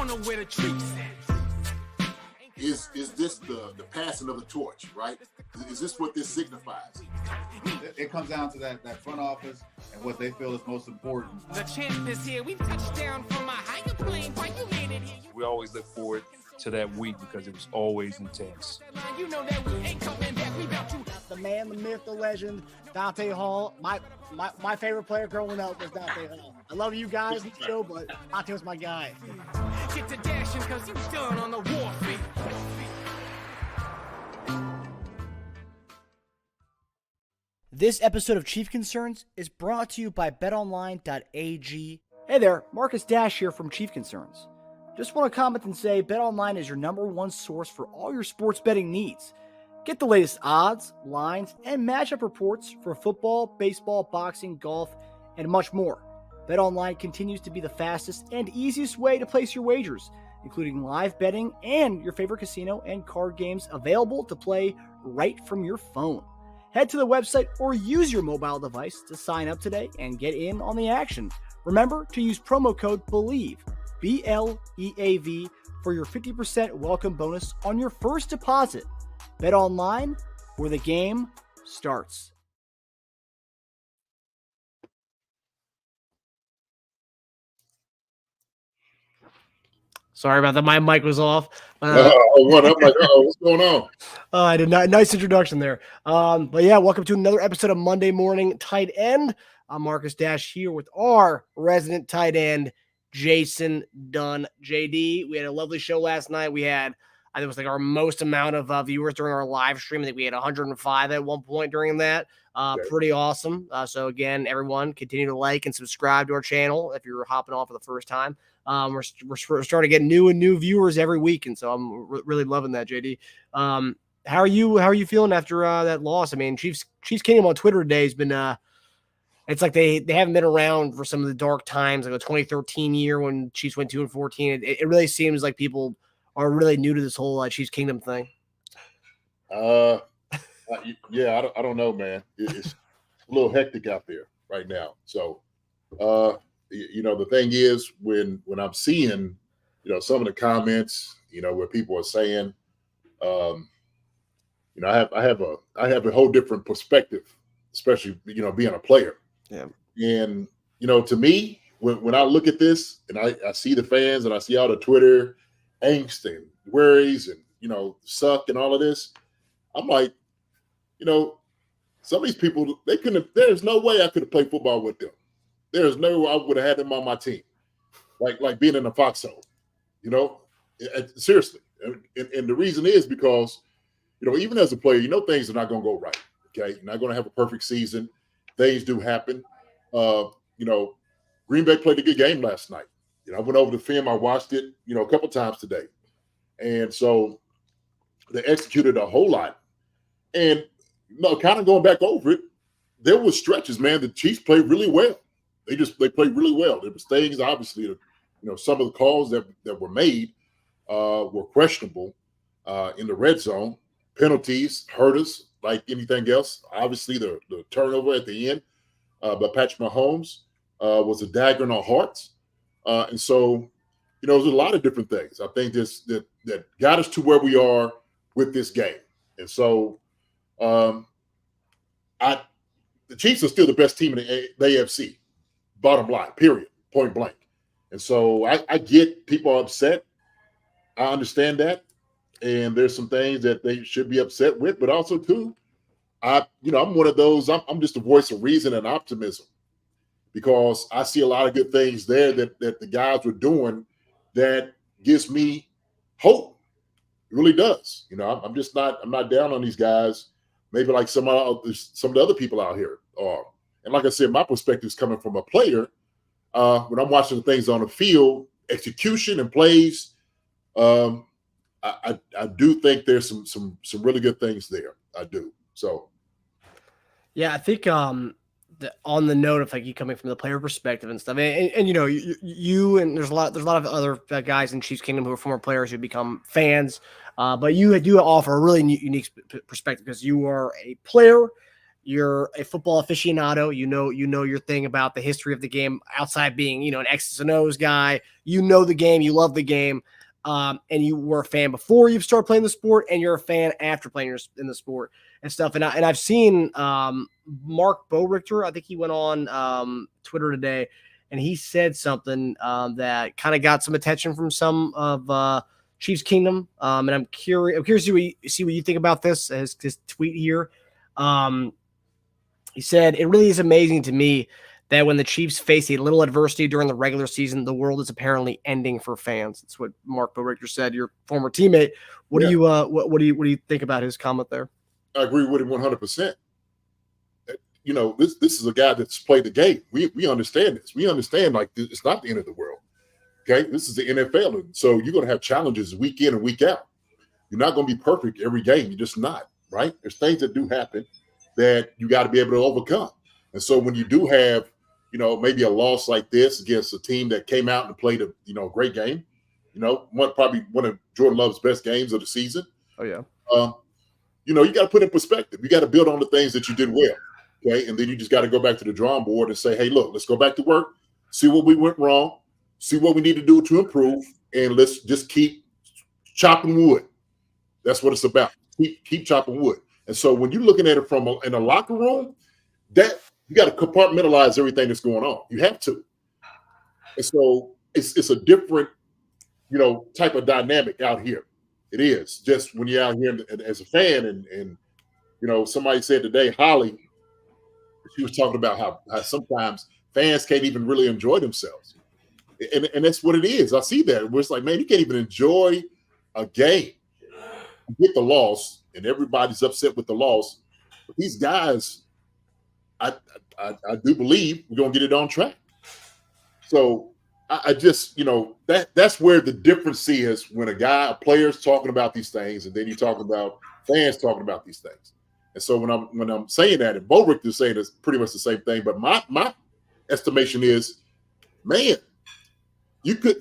don't know where the treats at. Is this the passing of the torch, right? Is this what this signifies? It comes down to that front office and what they feel is most important. The champ is here. We touched down from a higher plane. Why you made it here? We always look forward to that week because it was always intense. You know that we ain't coming back. We about to. The man, the myth, the legend, Dante Hall. My favorite player growing up was Dante Hall. I love you guys in the show, but Dante was my guy. Get to dashing because you done on the warfare. This episode of Chief Concerns is brought to you by betonline.ag. Hey there, Marcus Dash here from Chief Concerns. Just want to comment and say BetOnline is your #1 source for all your sports betting needs. Get the latest odds, lines, and matchup reports for football, baseball, boxing, golf, and much more. BetOnline continues to be the fastest and easiest way to place your wagers, including live betting and your favorite casino and card games available to play right from your phone. Head to the website or use your mobile device to sign up today and get in on the action. Remember to use promo code BELIEVE, BLEAV, for your 50% welcome bonus on your first deposit. Bet online, where the game starts. Sorry about that. My mic was off. What? I'm like, what's going on? I did not. Nice introduction there. But yeah, welcome to another episode of Monday Morning Tight End. I'm Marcus Dash here with our resident tight end, Jason Dunn. JD, we had a lovely show last night. We had, I think it was like our most amount of viewers during our live stream. I think we had 105 at one point during that. Pretty awesome. So again, everyone continue to like and subscribe to our channel if you're hopping on for the first time. We're starting to get new viewers every week, and so I'm really loving that, JD. How are you feeling after that loss? I mean, Chiefs Kingdom on Twitter today has been it's like they haven't been around for some of the dark times, like the 2013 year when Chiefs went 2-14. It really seems like people are really new to this whole Chiefs Kingdom thing. Yeah, I don't know, man. It's a little hectic out there right now. So, the thing is, when I'm seeing, some of the comments, where people are saying, I have a whole different perspective, especially, being a player. Yeah. And, to me, when I look at this and I see the fans and I see all the Twitter angst and worries and, suck and all of this, I'm like, some of these people, there's no way I could have played football with them. There's no way I would have had them on my team. Like being in the foxhole, seriously. And the reason is because, even as a player, things are not going to go right. Okay. You're not going to have a perfect season. Things do happen. Green Bay played a good game last night. I went over the film. I watched it, a couple times today. And so they executed a whole lot. And, kind of going back over it, there was stretches, man. The Chiefs played really well. They played really well. There was things, obviously, some of the calls that were made were questionable in the red zone. Penalties hurt us like anything else. Obviously, the turnover at the end by Patrick Mahomes was a dagger in our hearts. And so, there's a lot of different things. I think that got us to where we are with this game. And so, the Chiefs are still the best team in the AFC, bottom line, period, point blank. And so I get people are upset. I understand that. And there's some things that they should be upset with, but also too, I'm one of those, I'm just a voice of reason and optimism because I see a lot of good things there that the guys were doing that gives me hope. It really does. I'm not down on these guys. Maybe like some of the other people out here are. And like I said, my perspective is coming from a player. When I'm watching the things on the field, execution and plays, I do think there's some really good things there. I do. So, yeah, I think on the note of like you coming from the player perspective and stuff, and you and there's a lot of other guys in Chiefs Kingdom who are former players who become fans. But you do offer a really unique perspective because you are a player. You're a football aficionado. You know your thing about the history of the game outside being, an X's and O's guy. You know the game. You love the game. And you were a fan before you started playing the sport, and you're a fan after playing in the sport and stuff. And I've seen Mark Bowrichter. I think he went on Twitter today, and he said something that kind of got some attention from some of Chiefs Kingdom. And I'm curious to see what you think about this. His tweet here. He said, "It really is amazing to me that when the Chiefs face a little adversity during the regular season, the world is apparently ending for fans." That's what Mark Bowrichter said, your former teammate. What do you think about his comment there? I agree with him 100%. This is a guy that's played the game. We understand this. We understand like it's not the end of the world. Okay, this is the NFL, and so you're going to have challenges week in and week out. You're not going to be perfect every game. You're just not, right? There's things that do happen that you got to be able to overcome. And so when you do have, maybe a loss like this against a team that came out and played a great game, probably one of Jordan Love's best games of the season. Oh yeah. You got to put in perspective. You got to build on the things that you did well. Okay. And then you just got to go back to the drawing board and say, hey, look, let's go back to work, see what we went wrong, see what we need to do to improve, and let's just keep chopping wood. That's what it's about. Keep chopping wood. And so when you're looking at it from in a locker room, that you got to compartmentalize everything that's going on. You have to. And so it's a different, type of dynamic out here. It is just when you're out here as a fan and somebody said today, Holly, she was talking about how sometimes fans can't even really enjoy themselves. And that's what it is. I see that. Where it's like, man, you can't even enjoy a game. You get the loss, and everybody's upset with the loss. But these guys, I do believe we're gonna get it on track. So I just, that's where the difference is when a player's talking about these things, and then you talk about fans talking about these things. And so when I'm saying that, and Bowrichter is saying it's pretty much the same thing, but my estimation is, man,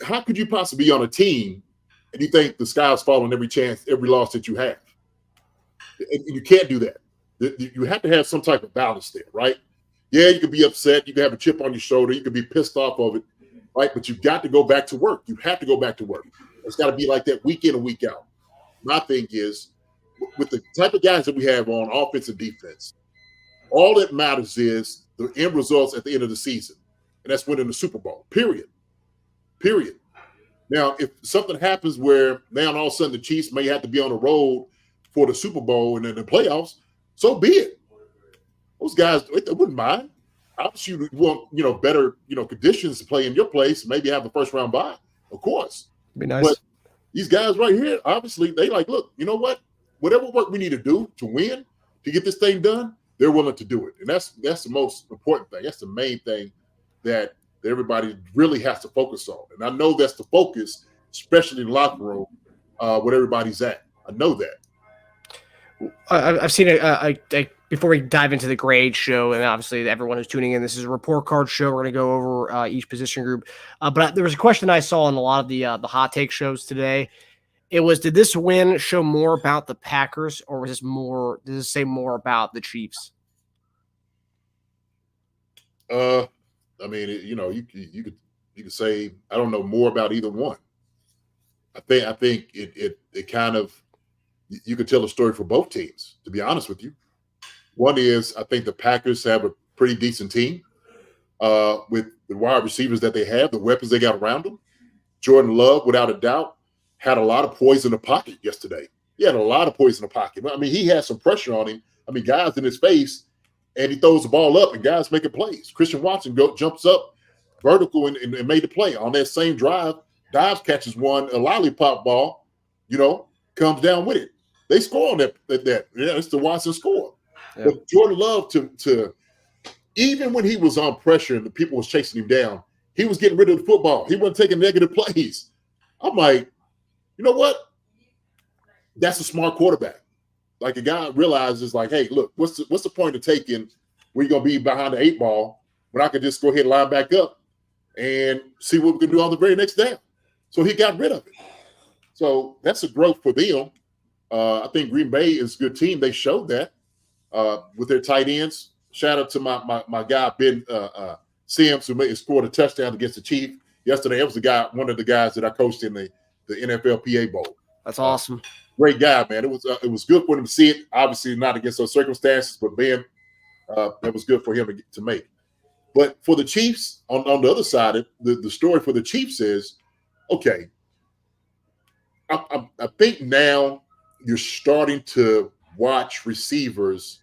how could you possibly be on a team and you think the sky's falling every loss that you have? And you can't do that. You have to have some type of balance there, right? Yeah, you could be upset. You can have a chip on your shoulder. You could be pissed off of it, right? But you've got to go back to work. You have to go back to work. It's got to be like that week in and week out. My thing is, with the type of guys that we have on offense and defense, all that matters is the end results at the end of the season. And that's winning the Super Bowl, period. Now, if something happens where now all of a sudden the Chiefs may have to be on the road for the Super Bowl and then the playoffs, so be it. Those guys, they wouldn't mind. Obviously, you want better conditions to play in your place. Maybe have a first round bye, of course. Be nice. But these guys right here, obviously, they like, look, you know what? Whatever work we need to do to win, to get this thing done, they're willing to do it, and that's the most important thing. That's the main thing that everybody really has to focus on. And I know that's the focus, especially in the locker room, where everybody's at. I know that. I've seen it. Before we dive into the grade show, and obviously everyone who's tuning in, this is a report card show. We're going to go over each position group. But there was a question I saw in a lot of the hot take shows today. It was, did this win show more about the Packers, or was does this say more about the Chiefs? I mean, you could say, I don't know, more about either one. I think it kind of, you could tell a story for both teams, to be honest with you. One is, I think the Packers have a pretty decent team with the wide receivers that they have, the weapons they got around them. Jordan Love, without a doubt, had a lot of poise in the pocket yesterday. He had a lot of poise in the pocket. I mean, he had some pressure on him. I mean, guys in his face, and he throws the ball up, and guys making plays. Christian Watson jumps up vertical and made the play. On that same drive, Dobbs catches a lollipop ball, comes down with it. They score on that. Yeah, it's the Watson score. Yeah. But Jordan Love, to even when he was on pressure and the people was chasing him down, he was getting rid of the football. He wasn't taking negative plays. I'm like, you know what? That's a smart quarterback. Like, a guy realizes, like, hey, look, what's the point of taking where you're going to be behind the 8 ball when I could just go ahead and line back up and see what we can do on the very next down? So he got rid of it. So that's a growth for them. I think Green Bay is a good team. They showed that. with their tight ends. Shout out to my guy Ben Sims, who scored a touchdown against the Chiefs yesterday. That was one of the guys that I coached in the NFLPA Bowl. That's awesome. Great guy, man. It was good for him to see it. Obviously, not against those circumstances, but Ben, that was good for him to make. But for the Chiefs, on the other side, the story for the Chiefs is, okay, I think now you're starting to watch receivers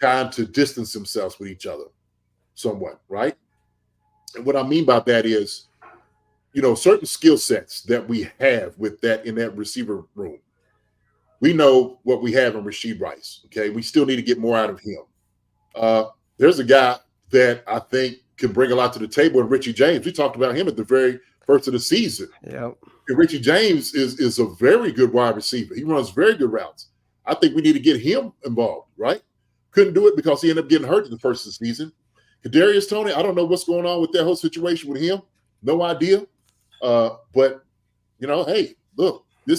trying to distance themselves with each other somewhat, right? And what I mean by that is, certain skill sets that we have in that receiver room. We know what we have in Rashid Rice, okay? We still need to get more out of him. There's a guy that I think can bring a lot to the table in Richie James. We talked about him at the very first of the season. Yep. And Richie James is a very good wide receiver. He runs very good routes. I think we need to get him involved, right? Couldn't do it because he ended up getting hurt in the first of the season. Kadarius Toney, I don't know what's going on with that whole situation with him. No idea. But, hey, look, they're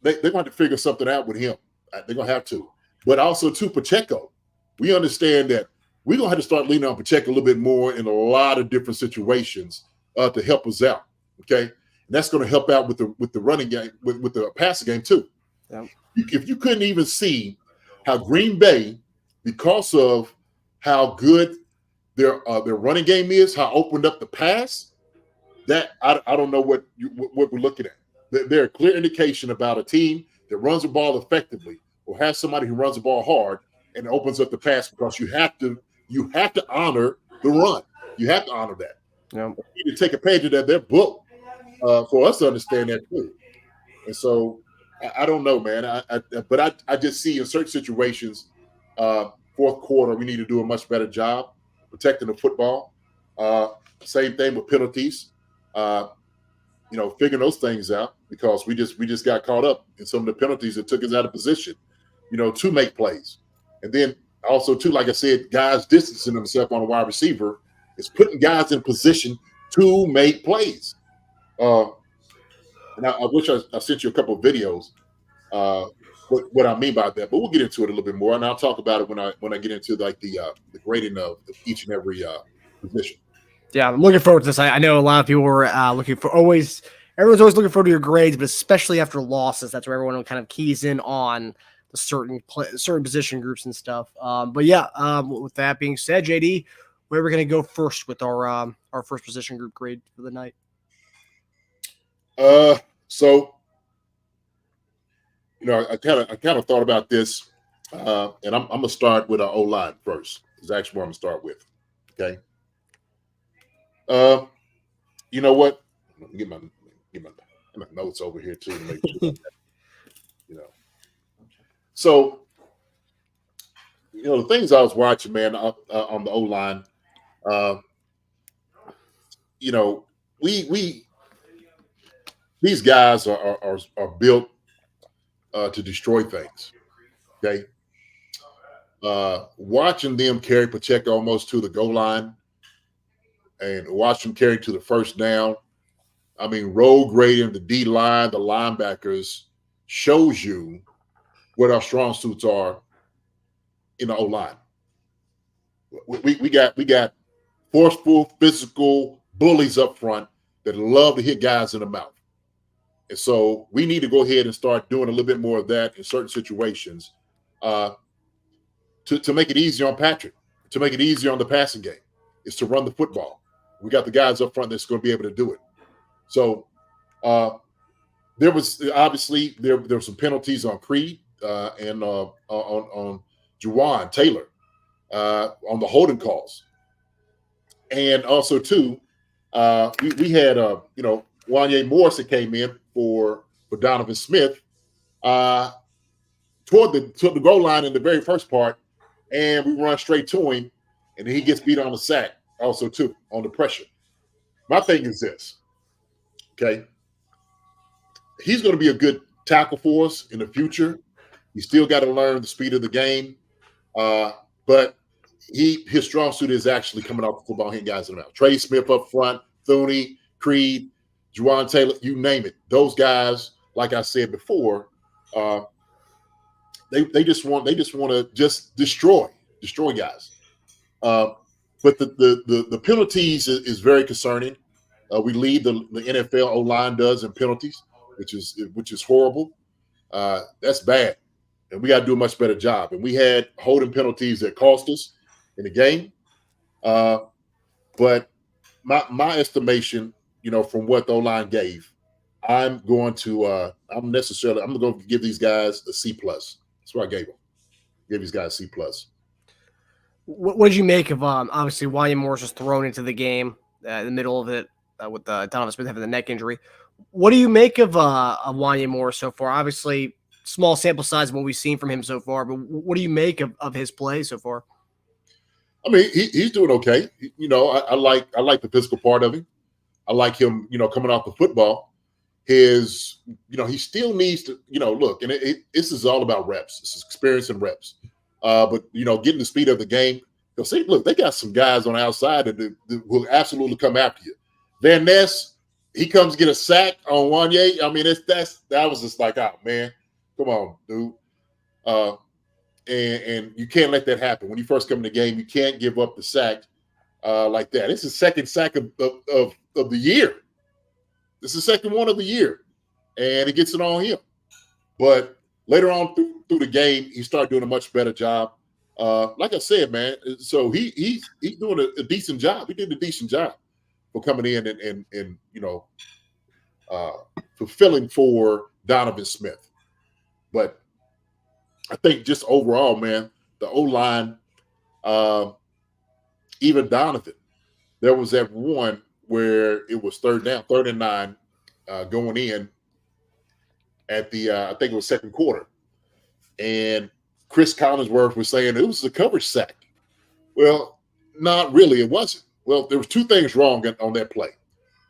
going to have to figure something out with him. They're going to have to. But also, too, Pacheco. We understand that we're going to have to start leaning on Pacheco a little bit more in a lot of different situations to help us out, okay? And that's going to help out with the running game, with the passing game, too. Yep. If you couldn't even see how Green Bay, because of how good their running game is, how opened up the pass, that I don't know what we're looking at. They're a clear indication about a team that runs the ball effectively or has somebody who runs the ball hard and opens up the pass, because you have to honor the run. You have to honor that. Yep. You need to take a page of their book for us to understand that too. And so I don't know, man. But I just see in certain situations, fourth quarter, we need to do a much better job protecting the football. Same thing with penalties. Figuring those things out, because we just got caught up in some of the penalties that took us out of position, to make plays. And then also, too, like I said, guys distancing themselves on a wide receiver is putting guys in position to make plays. And I wish I sent you a couple of videos, what I mean by that, but we'll get into it a little bit more, and I'll talk about it when I get into like the grading of each and every position. Yeah, I'm looking forward to this. I know a lot of people were looking for everyone's always looking forward to your grades, but especially after losses, that's where everyone kind of keys in on the certain position groups and stuff. But yeah, with that being said, JD, where we're going to go first with our first position group grade for the night? So, I kind of thought about this, and I'm gonna start with our O-line first. Is actually where I'm gonna start with. Okay. You know what? Let me get my notes over here too to make sure. So, the things I was watching, man, on the O-line, we these guys are built to destroy things. Okay. Watching them carry Pacheco almost to the goal line and watch them carry to the first down. I mean, road grading, the D line, the linebackers shows you what our strong suits are in the O line. We got forceful, physical bullies up front that love to hit guys in the mouth. And so we need to go ahead and start doing a little bit more of that in certain situations to make it easier on Patrick, to make it easier on the passing game, is to run the football. We got the guys up front that's going to be able to do it. So there was obviously there were some penalties on Creed and on Juwan Taylor on the holding calls. And also, too, we had, Wanye Morris that came in for Donovan Smith toward the goal line in the very first part, and we run straight to him, and then he gets beat on the sack also, too, on the pressure. My thing is this, okay? He's going to be a good tackle for us in the future. He's still got to learn the speed of the game, but his strong suit is actually coming off the football, hitting guys in the mouth. Trey Smith up front, Thuney, Creed, Juwan Taylor, you name it. Those guys, like I said before, They just want to just destroy guys. But the penalties is very concerning. We lead the NFL O line does in penalties, which is horrible. That's bad, and we got to do a much better job. And we had holding penalties that cost us in the game. But my estimation, from what the O line gave, I'm going to give these guys a C plus. That's what I gave them. Give these guys a C plus. What did you make of obviously Wanya Morris was thrown into the game in the middle of it with Donovan Smith having the neck injury? What do you make of Wanya Morris so far? Obviously, small sample size of what we've seen from him so far, but what do you make of his play so far? I mean, he's doing okay. I like the physical part of him. I like him, coming off the football. He still needs to, look, and this is all about reps. This is experience and reps. But getting the speed of the game. They'll say, look, they got some guys on the outside that will absolutely come after you. Van Ness, he comes get a sack on Wanya. I mean, that was just like, oh man, come on, dude. And you can't let that happen. When you first come in the game, you can't give up the sack like that. It's the second sack of the year. This is the second one of the year, and it gets it on him. But later on through the game, he started doing a much better job. Like I said, man, so he's doing a decent job. He did a decent job for coming in and fulfilling for Donovan Smith. But I think just overall, man, the O-line, even Donovan, there was that one where it was third and 9 going in at the I think it was second quarter. And Chris Collinsworth was saying it was a coverage sack. Well, not really. It wasn't. Well, there was two things wrong on that play.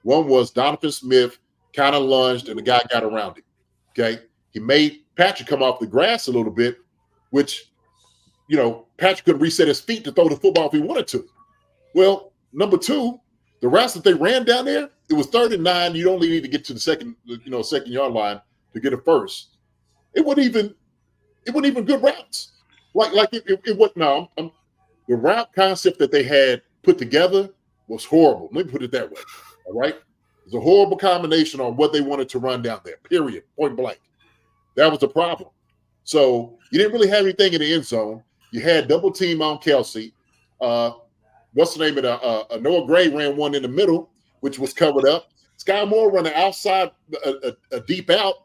One was Donovan Smith kind of lunged and the guy got around him. Okay. He made Patrick come off the grass a little bit, which, Patrick could reset his feet to throw the football if he wanted to. Well, number two, the routes that they ran down there, it was 3rd and 9. You only need to get to the second yard line to get a first. It wasn't even good routes. It wasn't. No, the route concept that they had put together was horrible. Let me put it that way. All right, it was a horrible combination on what they wanted to run down there. Period. Point blank. That was the problem. So you didn't really have anything in the end zone. You had double team on Kelce. What's the name of it? Noah Gray ran one in the middle, which was covered up. Sky Moore ran an outside, a deep out,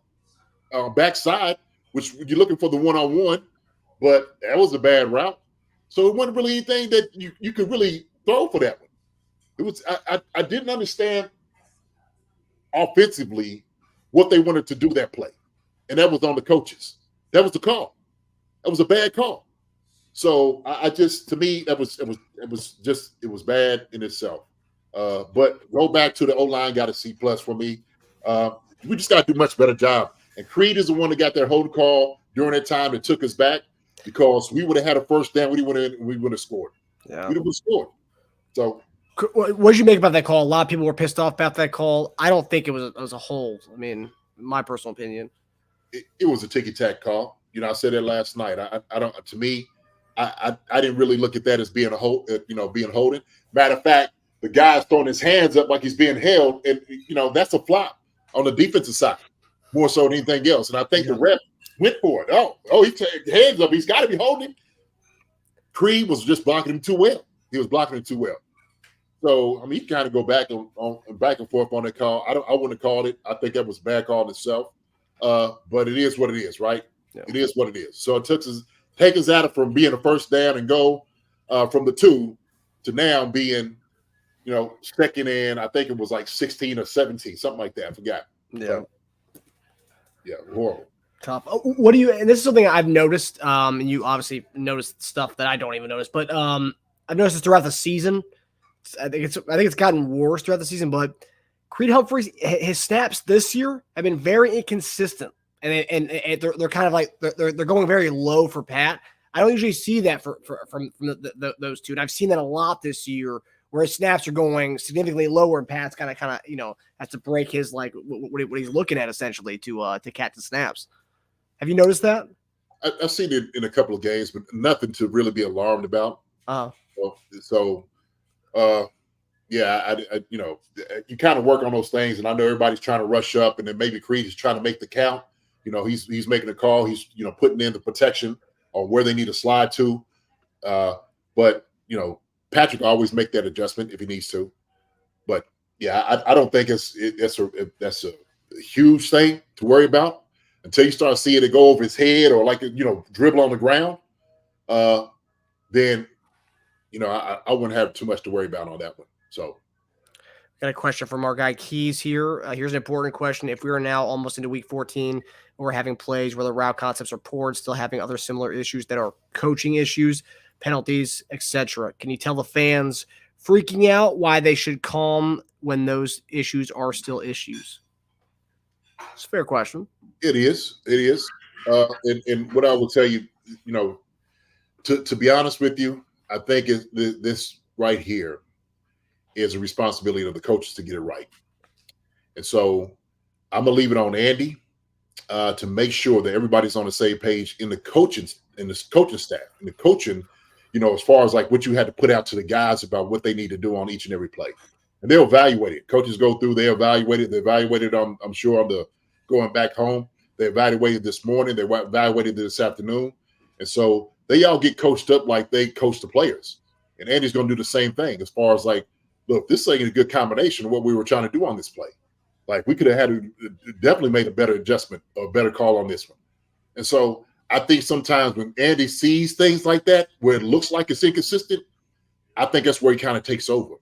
backside, which you're looking for the one-on-one, but that was a bad route. So it wasn't really anything that you could really throw for that one. It was I didn't understand offensively what they wanted to do that play, and that was on the coaches. That was the call. That was a bad call. So to me, it was bad in itself. But go back to the O-line, got a C+ for me. We just got to do a much better job. And Creed is the one that got that holding call during that time that took us back, because we would have had a first down. We would have scored. Yeah. We would have scored. So what did you make about that call? A lot of people were pissed off about that call. I don't think it was a hold. I mean, my personal opinion. It was a ticky-tack call. I said that last night. I don't. To me, I didn't really look at that as being a hold. Being holding. Matter of fact, the guy's throwing his hands up like he's being held, and that's a flop on the defensive side more so than anything else. And I think the ref went for it. Oh, he took hands up. He's got to be holding him. Creed was just blocking him too well. He was blocking him too well. So you kind of go back and forth on that call. I wouldn't have called it. I think that was a bad call in itself. But it is what it is, right? Yeah. It is what it is. So it take us out of from being a first down and go from the 2 to now being, second and I think it was like 16 or 17, something like that. I forgot. Yeah. So, yeah, horrible. Tough. What do you? And this is something I've noticed. And you obviously noticed stuff that I don't even notice, but I've noticed this throughout the season. I think it's gotten worse throughout the season. But Creed Humphreys, his snaps this year have been very inconsistent, and they're kind of like they're going very low for Pat. I don't usually see that from those two, and I've seen that a lot this year, where his snaps are going significantly lower, and Pat's kind of has to break his what he's looking at essentially to catch the snaps. Have you noticed that? I've seen it in a couple of games, but nothing to really be alarmed about. So, yeah, you kind of work on those things, and I know everybody's trying to rush up, and then maybe Creed is trying to make the count. He's making a call. He's putting in the protection on where they need to slide to. But Patrick always make that adjustment if he needs to. But yeah, I don't think that's a huge thing to worry about until you start seeing it go over his head or dribble on the ground. Then I wouldn't have too much to worry about on that one. So. Got a question from our guy Keys here. Here's an important question. If we are now almost into week 14, we're having plays where the route concepts are poor and still having other similar issues that are coaching issues, penalties, etc. Can you tell the fans freaking out why they should calm when those issues are still issues? It's a fair question. It is. And what I will tell you, to be honest with you, I think this right here is a responsibility of the coaches to get it right. And so I'm going to leave it on Andy to make sure that everybody's on the same page in the coaching staff, in the coaching, as far as like what you had to put out to the guys about what they need to do on each and every play. And they'll evaluate it. Coaches go through, they evaluate it. They evaluated, I'm sure, on the going back home. They evaluated this morning. They evaluated this afternoon. And so they all get coached up like they coach the players. And Andy's going to do the same thing as far as like, look, this ain't a good combination of what we were trying to do on this play. Like we could have definitely made a better adjustment or a better call on this one. And so I think sometimes when Andy sees things like that, where it looks like it's inconsistent, I think that's where he kind of takes over.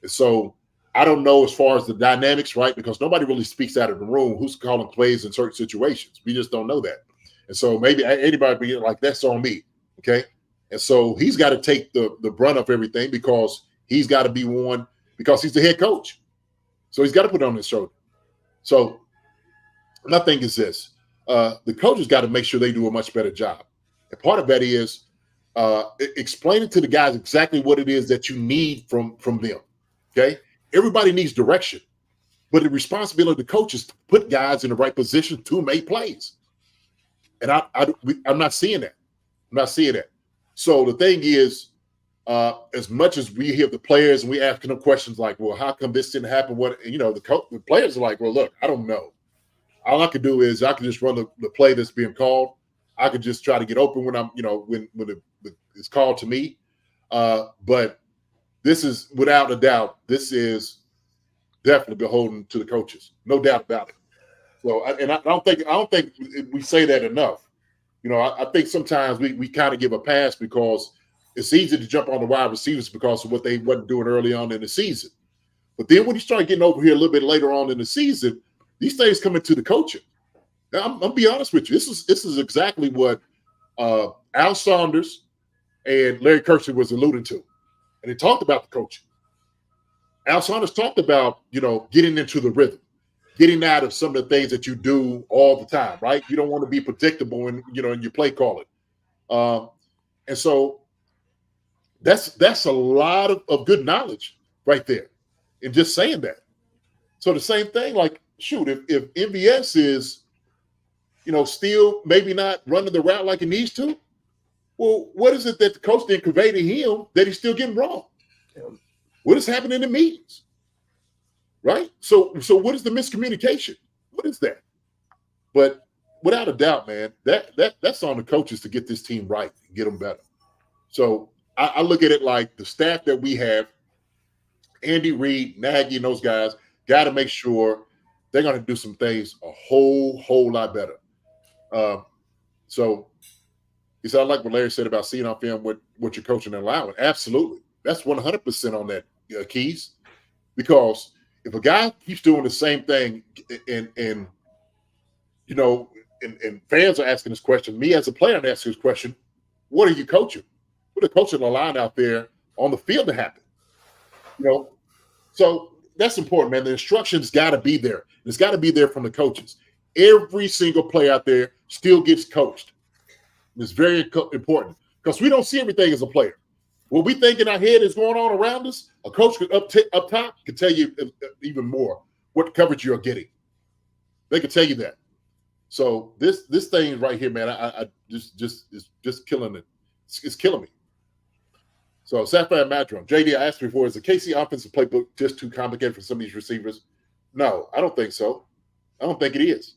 And so I don't know as far as the dynamics, right? Because nobody really speaks out of the room who's calling plays in certain situations. We just don't know that. And so maybe anybody be like, that's on me. Okay. And so he's got to take the brunt of everything because he's got to be one because he's the head coach. So he's got to put it on his shoulder. So my thing is this. The coaches got to make sure they do a much better job. And part of that is explaining to the guys exactly what it is that you need from them. Okay? Everybody needs direction. But the responsibility of the coach is to put guys in the right position to make plays. And I'm not seeing that. I'm not seeing that. So the thing is, as much as we hear the players and we asking them questions like, well, how come this didn't happen? What, the players are like, well, look, I don't know. All I could do is I could just run the play that's being called. I could just try to get open when I'm, when it's called to me. But this is without a doubt, this is definitely beholden to the coaches. No doubt about it. So, I don't think we say that enough. I think sometimes we kind of give a pass because it's easy to jump on the wide receivers because of what they wasn't doing early on in the season. But then when you start getting over here a little bit later on in the season, these things come into the coaching. Now, I'm gonna be honest with you. This is exactly what Al Saunders and Larry Kelce was alluding to, and they talked about the coaching. Al Saunders talked about getting into the rhythm, getting out of some of the things that you do all the time. Right? You don't want to be predictable in your play calling, and so that's a lot of good knowledge right there, in just saying that. So the same thing, like, shoot, if MVS is, still maybe not running the route like he needs to, well, what is it that the coach didn't convey to him that he's still getting wrong? What is happening in meetings? Right? So what is the miscommunication? What is that? But without a doubt, man, that's on the coaches to get this team right and get them better. So I look at it like the staff that we have, Andy Reid, Nagy, and those guys, got to make sure they're going to do some things a whole lot better. So he said, I like what Larry said about seeing on film what you're coaching and allowing. Absolutely. That's 100% on that, Keys. Because if a guy keeps doing the same thing and fans are asking this question, me as a player I'm asking this question, what are you coaching? What are coaching the line out there on the field to happen? So that's important, man. The instructions got to be there. It's got to be there from the coaches. Every single player out there still gets coached. It's very important because we don't see everything as a player. What we think in our head is going on around us, a coach up top can tell you even more what coverage you're getting. They can tell you that. So this thing right here, man, I just is just killing it. It's killing me. So Sapphire Madron, JD, I asked before, is the KC offensive playbook just too complicated for some of these receivers? No, I don't think so. I don't think it is.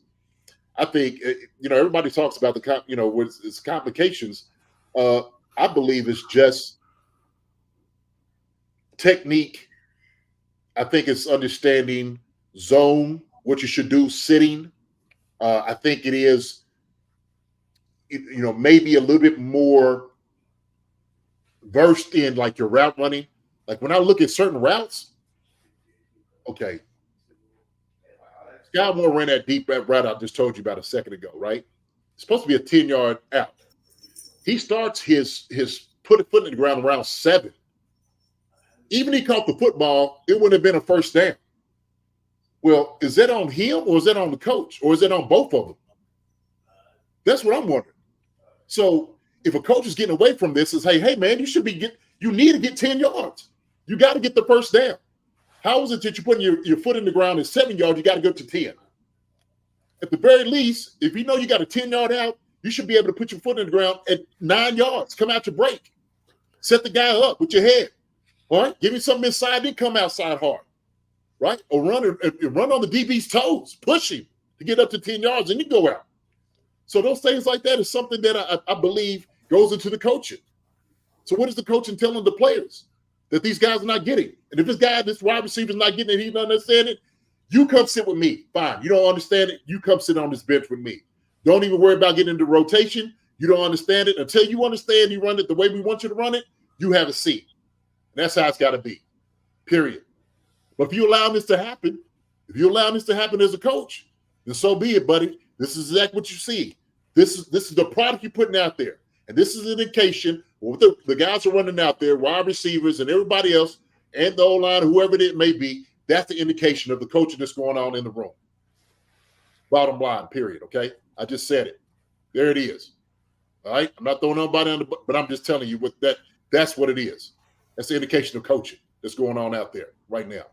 I think everybody talks about with its complications. I believe it's just technique. I think it's understanding zone, what you should do, sitting. I think it is, maybe a little bit more versed in like your route running. Like when I look at certain routes, okay, Sky Moore ran that deep route I just told you about a second ago, right? It's supposed to be a 10-yard out. He starts his foot in the ground around 7. Even if he caught the football, it wouldn't have been a first down. Well, is that on him or is that on the coach or is it on both of them? That's what I'm wondering. So if a coach is getting away from this, is hey man, you need to get 10 yards. You got to get the first down. How is it that you're putting your foot in the ground at 7 yards, you got to go to 10? At the very least, if you know you got a 10-yard out, you should be able to put your foot in the ground at 9 yards. Come out your break. Set the guy up with your head. All right? Give me something inside, then come outside hard. Right? Or run on the DB's toes. Push him to get up to 10 yards, and you go out. So those things like that is something that I believe goes into the coaching. So what is the coaching telling the players? That these guys are not getting. And if this wide receiver is not getting it, he doesn't understand it, you come sit with me. Fine. You don't understand it, you come sit on this bench with me. Don't even worry about getting into rotation. You don't understand it. Until you understand you run it the way we want you to run it, you have a seat. And that's how it's got to be, period. But if you allow this to happen, as a coach, then so be it, buddy. This is exactly what you see. This is the product you're putting out there. And this is an indication what the guys are running out there, wide receivers and everybody else, and the O-line, whoever it may be, that's the indication of the coaching that's going on in the room. Bottom line, period, okay? I just said it. There it is. All right? I'm not throwing nobody on but I'm just telling you that's what it is. That's the indication of coaching that's going on out there right now.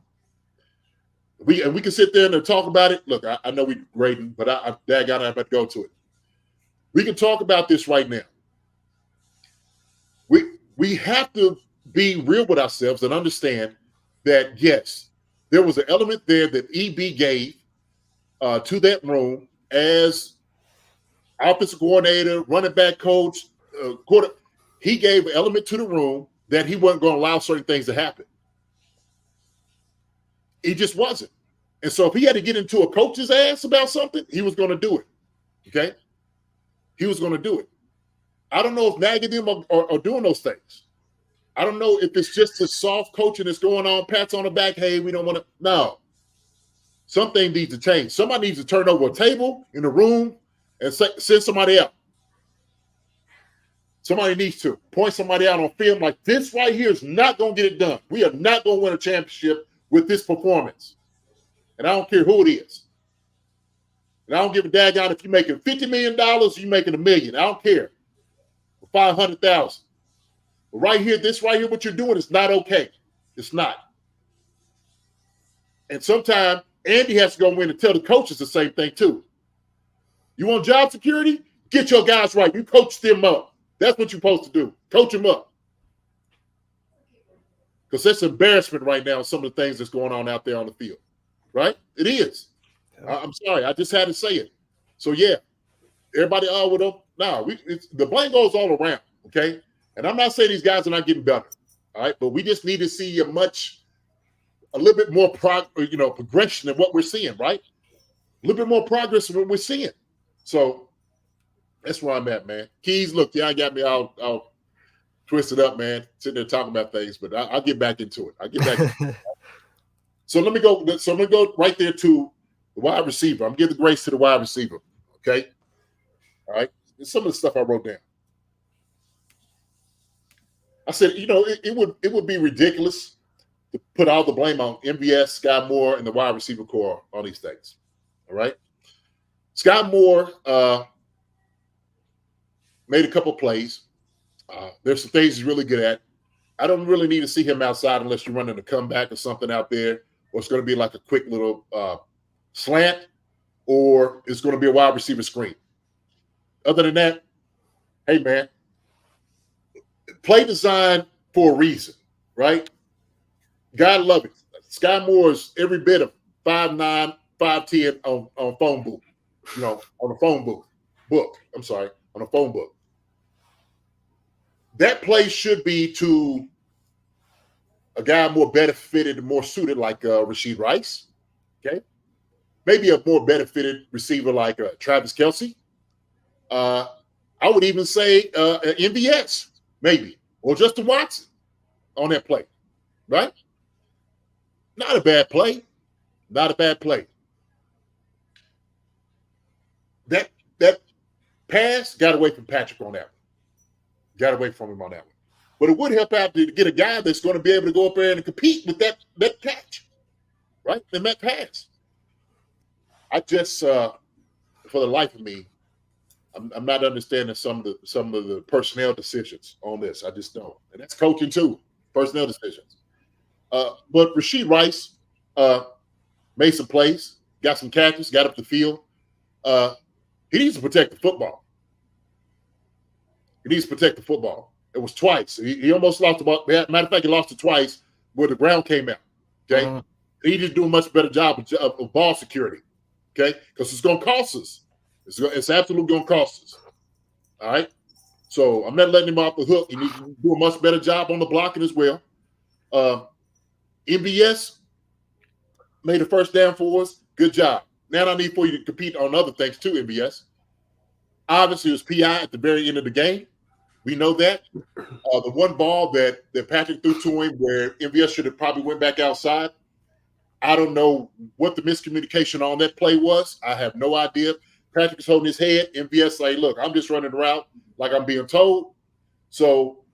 We can sit there and talk about it. Look, I know we're grading, but I about to go to it. We can talk about this right now. We have to be real with ourselves and understand that, yes, there was an element there that EB gave to that room as offensive coordinator, running back coach, he gave an element to the room that he wasn't going to allow certain things to happen. He just wasn't. And so if he had to get into a coach's ass about something, he was going to do it. Okay? He was going to do it. I don't know if nagging them are doing those things. I don't know if it's just the soft coaching that's going on, pats on the back, hey, we don't want to. No. Something needs to change. Somebody needs to turn over a table in the room and send somebody out. Somebody needs to point somebody out on film like this right here is not going to get it done. We are not going to win a championship with this performance. And I don't care who it is. And I don't give a daggone if you're making $50 million or you're making $1 million. I don't care. For $500,000. But right here, what you're doing is not okay. It's not. And sometimes Andy has to go in and tell the coaches the same thing too. You want job security? Get your guys right. You coach them up. That's what you're supposed to do. Coach them up. Because that's embarrassment right now, some of the things that's going on out there on the field. Right? It is. I'm sorry. I just had to say it. So, yeah, everybody with them. No, the blame goes all around, okay? And I'm not saying these guys are not getting better, all right? But we just need to see a little bit more progression in what we're seeing, right? A little bit more progress in what we're seeing. So that's where I'm at, man. Keys, look, y'all got me all twisted up, man, sitting there talking about things, but I'll get back into it. So let me go right there to the wide receiver. I'm giving the grace to the wide receiver, okay? All right? It's some of the stuff I wrote down. I said, it would be ridiculous to put all the blame on MVS, Sky Moore, and the wide receiver core on these things. All right? Sky Moore made a couple plays. There's some things he's really good at. I don't really need to see him outside unless you're running a comeback or something out there, or it's going to be like a quick little slant. or it's going to be a wide receiver screen. Other than that, hey, man, play design for a reason, right? God love it. Sky Moore is every bit of 5'9", 5'10" on phone book, on the phone book. I'm sorry, on a phone book. That play should be to a guy more better fitted and more suited like Rashid Rice, okay? Maybe a more better fitted receiver like Travis Kelce. I would even say MVS, maybe, or Justin Watson on that play, right? Not a bad play. Not a bad play. That pass got away from Pacheco on that one. Got away from him on that one. But it would help out to get a guy that's going to be able to go up there and compete with that catch, right? And that pass. I just, for the life of me, I'm not understanding some of the personnel decisions on this. I just don't, and that's coaching too. Personnel decisions. But Rashid Rice made some plays, got some catches, got up the field. He needs to protect the football. He needs to protect the football. It was twice. He almost lost the ball. Matter of fact, he lost it twice where the ground came out. Okay, he didn't do a much better job of ball security. Okay, because it's going to cost us. It's absolutely going to cost us. All right. So I'm not letting him off the hook. He needs to do a much better job on the blocking as well. MVS made a first down for us. Good job. Now I need for you to compete on other things too, MVS. Obviously, it was PI at the very end of the game. We know that. The one ball that Patrick threw to him where MVS should have probably went back outside. I don't know what the miscommunication on that play was. I have no idea. Patrick is holding his head. MVS say, look, I'm just running the route like I'm being told. So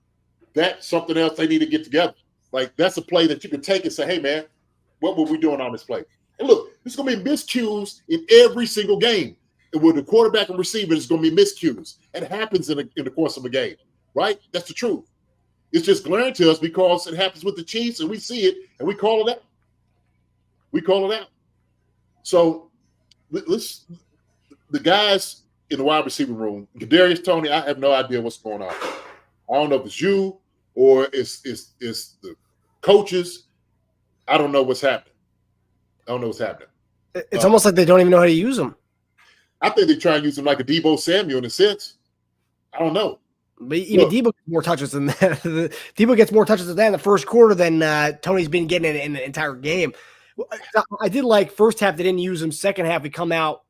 that's something else they need to get together. Like, that's a play that you can take and say, hey, man, what were we doing on this play? And look, there's going to be miscues in every single game. And with the quarterback and receiver, there's going to be miscues. It happens in the course of a game, right? That's the truth. It's just glaring to us because it happens with the Chiefs, and we see it, and we call it out. We call it out. So the guys in the wide receiver room, Kadarius Toney, I have no idea what's going on. I don't know if it's you or it's the coaches. I don't know what's happening. It's almost like they don't even know how to use them. I think they try and use him like a Deebo Samuel in a sense. I don't know. But even Deebo gets more touches than that. Deebo gets more touches than that in the first quarter than Tony's been getting in the entire game. I did like first half they didn't use him. Second half we come out,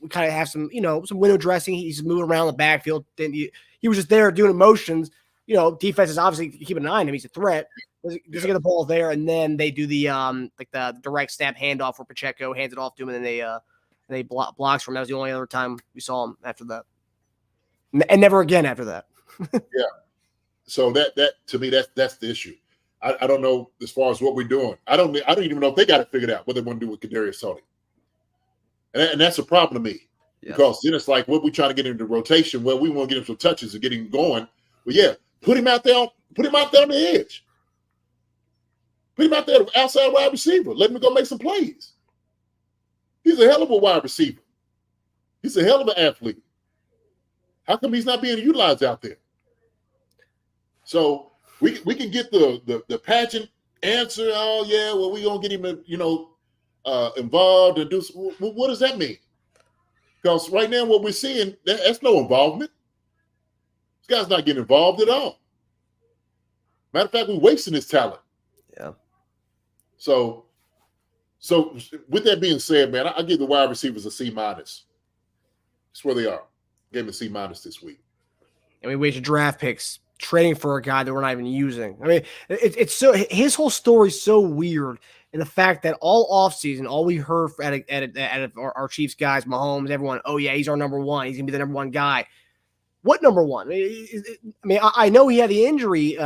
we kind of have some window dressing. He's moving around the backfield. He was just there doing motions. Defense is obviously keeping an eye on him. He's a threat. Just get the ball there, and then they do the the direct snap handoff where Pacheco hands it off to him, and then they blocks from him. That was the only other time we saw him after that, and never again after that. Yeah. So that to me that's the issue. I don't know as far as what we're doing. I don't even know if they got it figured out what they want to do with Kadarius Toney, and that's a problem to me because then it's like what we trying to get into rotation. Well, we want to get him some touches and get him going. But yeah, put him out there on the edge. Put him out there outside wide receiver. Let him go make some plays. He's a hell of a wide receiver. He's a hell of an athlete. How come he's not being utilized out there? So we can get the pageant answer. Oh yeah, well we're gonna get him involved and do. What does that mean? Because right now what we're seeing that's no involvement. This guy's not getting involved at all. Matter of fact, we're wasting his talent. Yeah. So with that being said, man, I give the wide receivers a C-. That's where they are. Gave them a C- this week. And we wasted draft picks trading for a guy that we're not even using. I mean, it's so his whole story is so weird. And the fact that all offseason, all we heard out of our Chiefs guys, Mahomes, everyone, oh yeah, he's our number one. He's gonna be the number one guy. What number one? I know he had the injury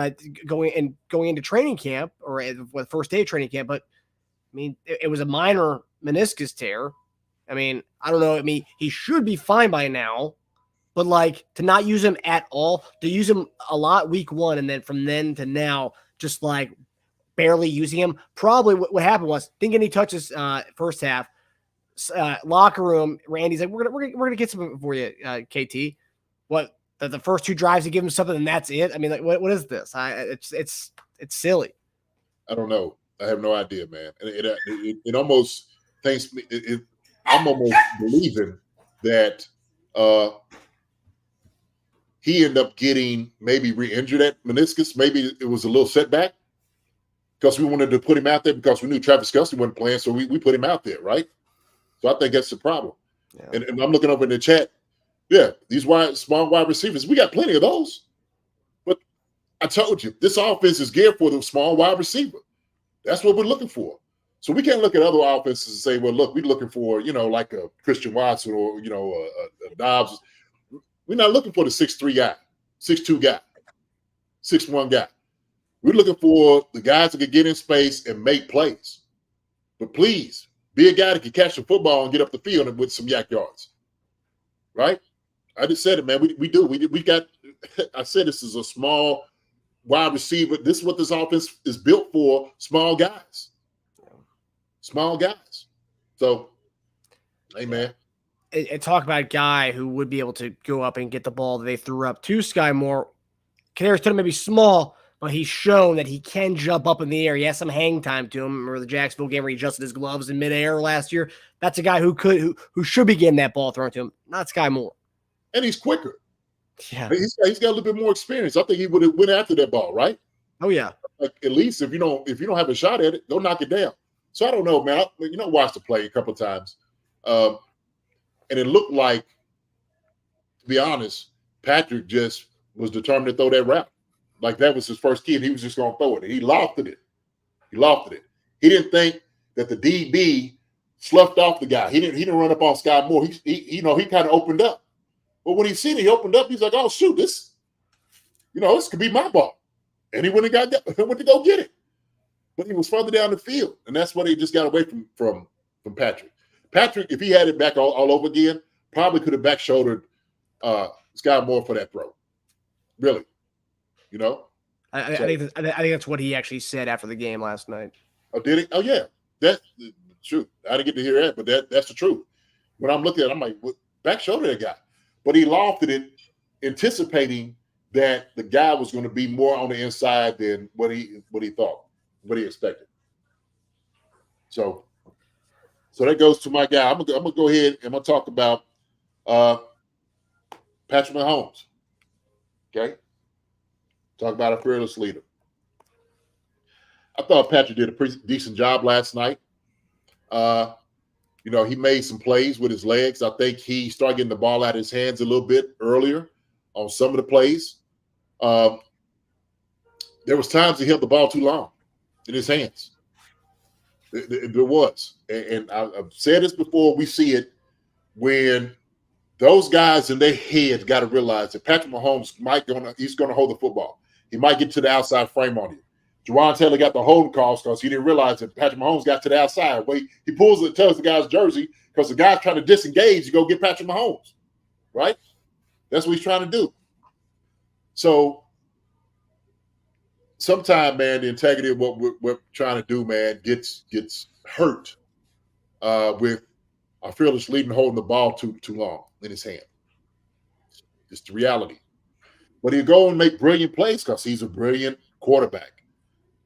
going into training camp or the first day of training camp, but I mean, it was a minor meniscus tear. I mean, I don't know. I mean, he should be fine by now, but like to not use him at all, to use him a lot week one, and then from then to now, just like barely using him. Probably what happened was didn't get any touches first half. locker room, Randy's like, we're gonna get something for you, KT. What the first 2 drives you give him something and that's it? I mean, like what is this? It's silly. I don't know. I have no idea, man. And it almost thinks me. I'm almost believing that he ended up getting maybe re-injured at meniscus. Maybe it was a little setback because we wanted to put him out there because we knew Travis Kelce wasn't playing, so we put him out there, right? So I think that's the problem. Yeah. And I'm looking over in the chat. Yeah, these small wide receivers, we got plenty of those. But I told you, this offense is geared for the small wide receiver. That's what we're looking for. So we can't look at other offenses and say, well, look, we're looking for, like a Christian Watson or, a Dobbs. We're not looking for the 6'3" guy, 6'2" guy, 6'1" guy. We're looking for the guys that can get in space and make plays. But please, be a guy that can catch the football and get up the field with some yak yards. Right? I just said it, man. We do. We got – I said this is a small wide receiver. This is what this offense is built for, small guys. Small guys. So, hey, man. And talk about a guy who would be able to go up and get the ball that they threw up to Sky Moore. Kadarius Toney may be small, but he's shown that he can jump up in the air. He has some hang time to him. Remember the Jacksonville game where he adjusted his gloves in midair last year? That's a guy who should be getting that ball thrown to him, not Sky Moore. And he's quicker. Yeah. He's got a little bit more experience. I think he would have went after that ball, right? Oh, yeah. Like at least if you don't have a shot at it, go knock it down. So I don't know, man. Watched the play a couple of times. And it looked like, to be honest, Patrick just was determined to throw that route. Like that was his first key, and he was just going to throw it. And he lofted it. He didn't think that the DB sloughed off the guy. He didn't run up on Sky Moore. He kind of opened up. But when he seen it, he opened up. He's like, oh, shoot, this could be my ball. And he went to go get it. But he was further down the field, and that's what he just got away from Patrick. Patrick, if he had it back all over again, probably could have back-shouldered Sky Moore for that throw. Really, I think that's what he actually said after the game last night. Oh, did he? Oh, yeah. That's the truth. I didn't get to hear that, but that's the truth. When I'm looking at it, I'm like, back-shoulder that guy. But he lofted it, anticipating that the guy was going to be more on the inside than what he thought, what he expected. So that goes to my guy. I'm gonna go ahead and I'm gonna talk about Patrick Mahomes. Okay, talk about a fearless leader. I thought Patrick did a pretty decent job last night. He made some plays with his legs. I think he started getting the ball out of his hands a little bit earlier on some of the plays. There was times he held the ball too long in his hands. There was. And I've said this before, we see it when those guys in their heads got to realize that Patrick Mahomes he's going to hold the football. He might get to the outside frame on you. Juwan Taylor got the holding calls because he didn't realize that Patrick Mahomes got to the outside. He tells the guy's jersey because the guy's trying to disengage to go get Patrick Mahomes, right? That's what he's trying to do. So sometimes, man, the integrity of what we're trying to do, man, gets hurt with our fearless leading holding the ball too long in his hand. It's the reality. But he'll go and make brilliant plays because he's a brilliant quarterback.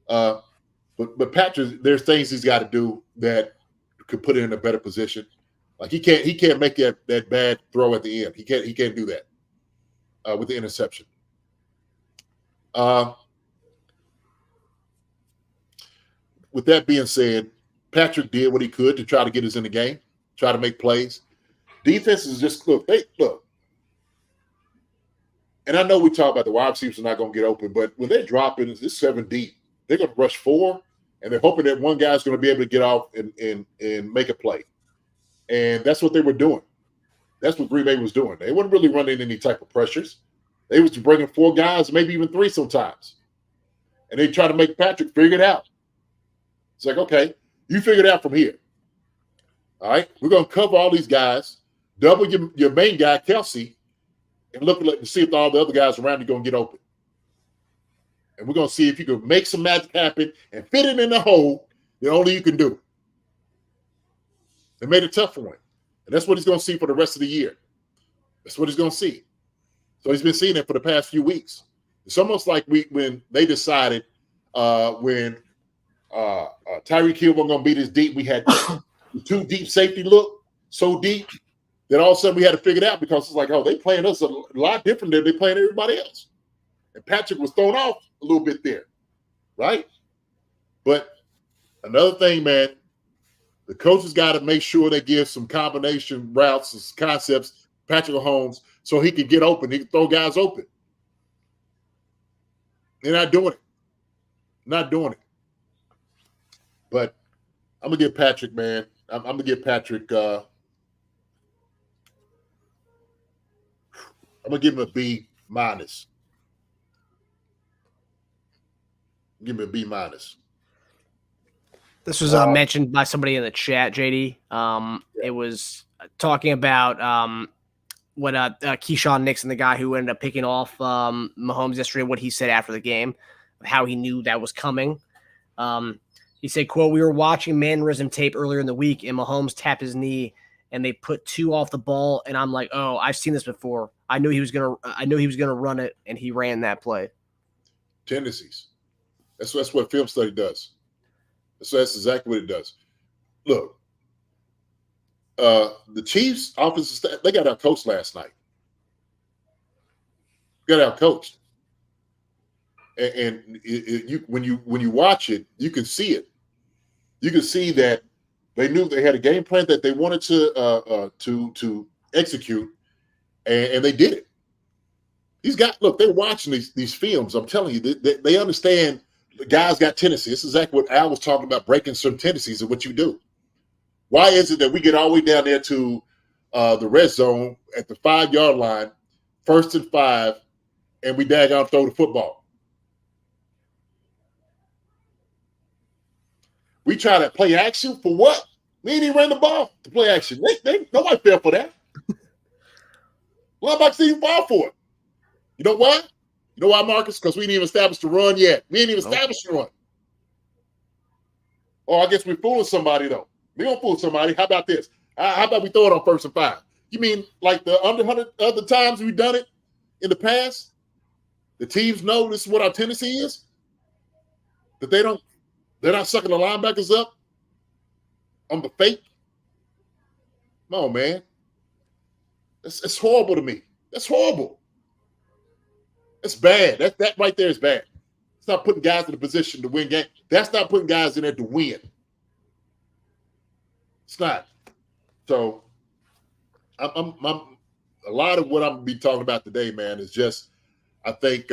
But Patrick, there's things he's got to do that could put him in a better position. Like he can't make that bad throw at the end. He can't do that with the interception. With that being said, Patrick did what he could to try to get us in the game, try to make plays. Defense is just look. And I know we talk about the wide receivers are not going to get open, but when they're dropping, it's 7 deep. They're going to rush 4, and they're hoping that one guy's going to be able to get off and make a play. And that's what they were doing. That's what Green Bay was doing. They weren't really running any type of pressures. They was bringing 4 guys, maybe even 3 sometimes. And they try to make Patrick figure it out. It's like, okay, you figure it out from here. All right, we're going to cover all these guys, double your main guy, Kelce, and look to see if all the other guys around you are going to get open. And we're going to see if you can make some magic happen and fit it in the hole that only you can do. They made it tough for him. And that's what he's going to see for the rest of the year. That's what he's going to see. So he's been seeing it for the past few weeks. It's almost like when they decided when Tyreek Hill wasn't going to be this deep, we had two deep safety look, so deep that all of a sudden we had to figure it out because it's like, oh, they playing us a lot different than they playing everybody else. And Patrick was thrown off a little bit there, right? But another thing, man, the coaches got to make sure they give some combination routes, some concepts, Patrick Mahomes, so he can get open. He can throw guys open. They're not doing it. Not doing it. But I'm going to give Patrick, man, I'm going to give Patrick, I'm going to give him a B minus. Give him a B minus. This was mentioned by somebody in the chat, JD. It was talking about what Keyshawn Nixon, the guy who ended up picking off Mahomes yesterday, what he said after the game, how he knew that was coming. He said, quote, "We were watching mannerism tape earlier in the week, and Mahomes tapped his knee, and they put 2 off the ball, and I'm like, oh, I've seen this before. I knew he was gonna run it, and he ran that play." Tendencies. That's what film study does. That's exactly what it does. Look, the Chiefs offensive staff, they got out-coached last night. Got out-coached. And when you watch it, you can see it. You can see that they knew they had a game plan that they wanted to execute, and they did it. They're watching these films. I'm telling you, they understand the guys got tendencies. This is exactly what Al was talking about, breaking some tendencies of what you do. Why is it that we get all the way down there to the red zone at the 5-yard line, 1st and 5, and we daggone throw the football? We try to play action for what? We ain't even ran the ball to play action. Nobody fell for that. Linebackers didn't even fall for it. You know why? You know why, Marcus? Because we didn't even establish the run yet. We ain't even established the run. Oh, I guess we're fooling somebody, though. We don't fool somebody. How about this? How about we throw it on 1st and 5? You mean like the under 100 other times we've done it in the past? The teams know this is what our tendency is? That they're not sucking the linebackers up on the fake? Come on, man. It's horrible to me. That's horrible. That's bad. That right there is bad. It's not putting guys in a position to win games. That's not putting guys in there to win. It's not. So, a lot of what I'm gonna be talking about today, man, is just I think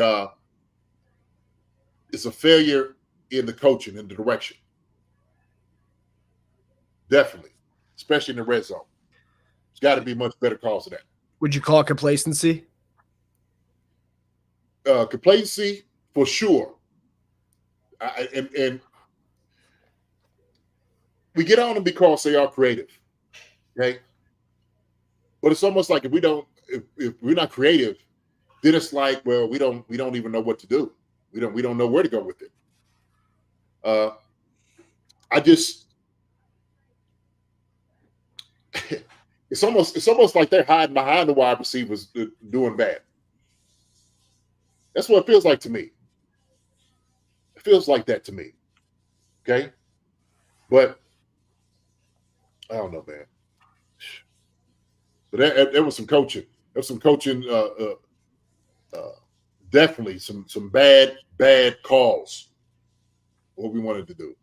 it's a failure in the coaching and the direction. Definitely, especially in the red zone. There's got to be much better calls than that. Would you call it complacency? Complacency for sure. And we get on them because they are creative, okay? But it's almost like if we're not creative, then it's like, well, we don't even know what to do. We don't know where to go with it. It's almost like they're hiding behind the wide receivers doing bad. That's what it feels like to me. It feels like that to me. Okay? But I don't know, man. But there was some coaching. There was some coaching, definitely some bad calls. What we wanted to do.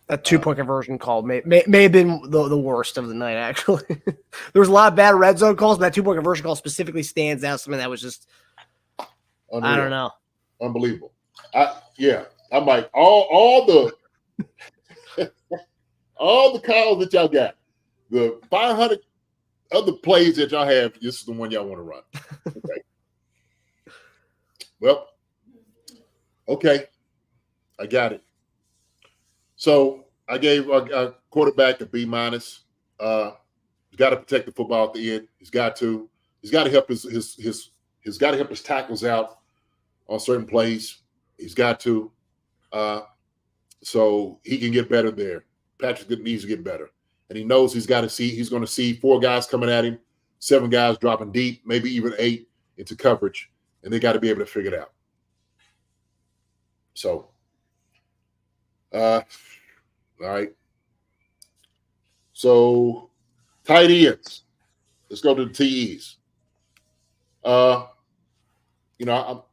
That 2-point conversion call may have been the worst of the night, actually. There was a lot of bad red zone calls, but that 2-point conversion call specifically stands out. Something that was just, unreal. I don't know. Unbelievable. I'm like, all the all the calls that y'all got, the 500 other plays that y'all have, this is the one y'all want to run. Okay. Well, okay. I got it. So I gave our quarterback a B minus. He's got to protect the football at the end. He's got to help he's got to help his tackles out on certain plays. He's got to, so he can get better there. Patrick needs to get better. and he knows he's going to see 4 guys coming at him, 7 guys dropping deep, maybe even 8 into coverage, and they got to be able to figure it out. So, all right. So, tight ends. Let's go to the TEs. You know,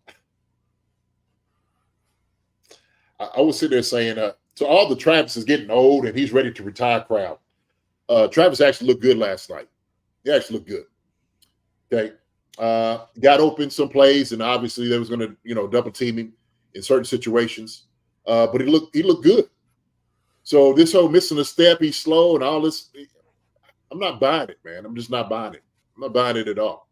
I was sitting there saying, to all the Travis is getting old and he's ready to retire crowd. Travis actually looked good last night. He actually looked good. Okay. Got open some plays, and obviously they was going to, double team him in certain situations. But he looked good. So this whole missing a step, he's slow and all this, I'm not buying it, man. I'm just not buying it. I'm not buying it at all.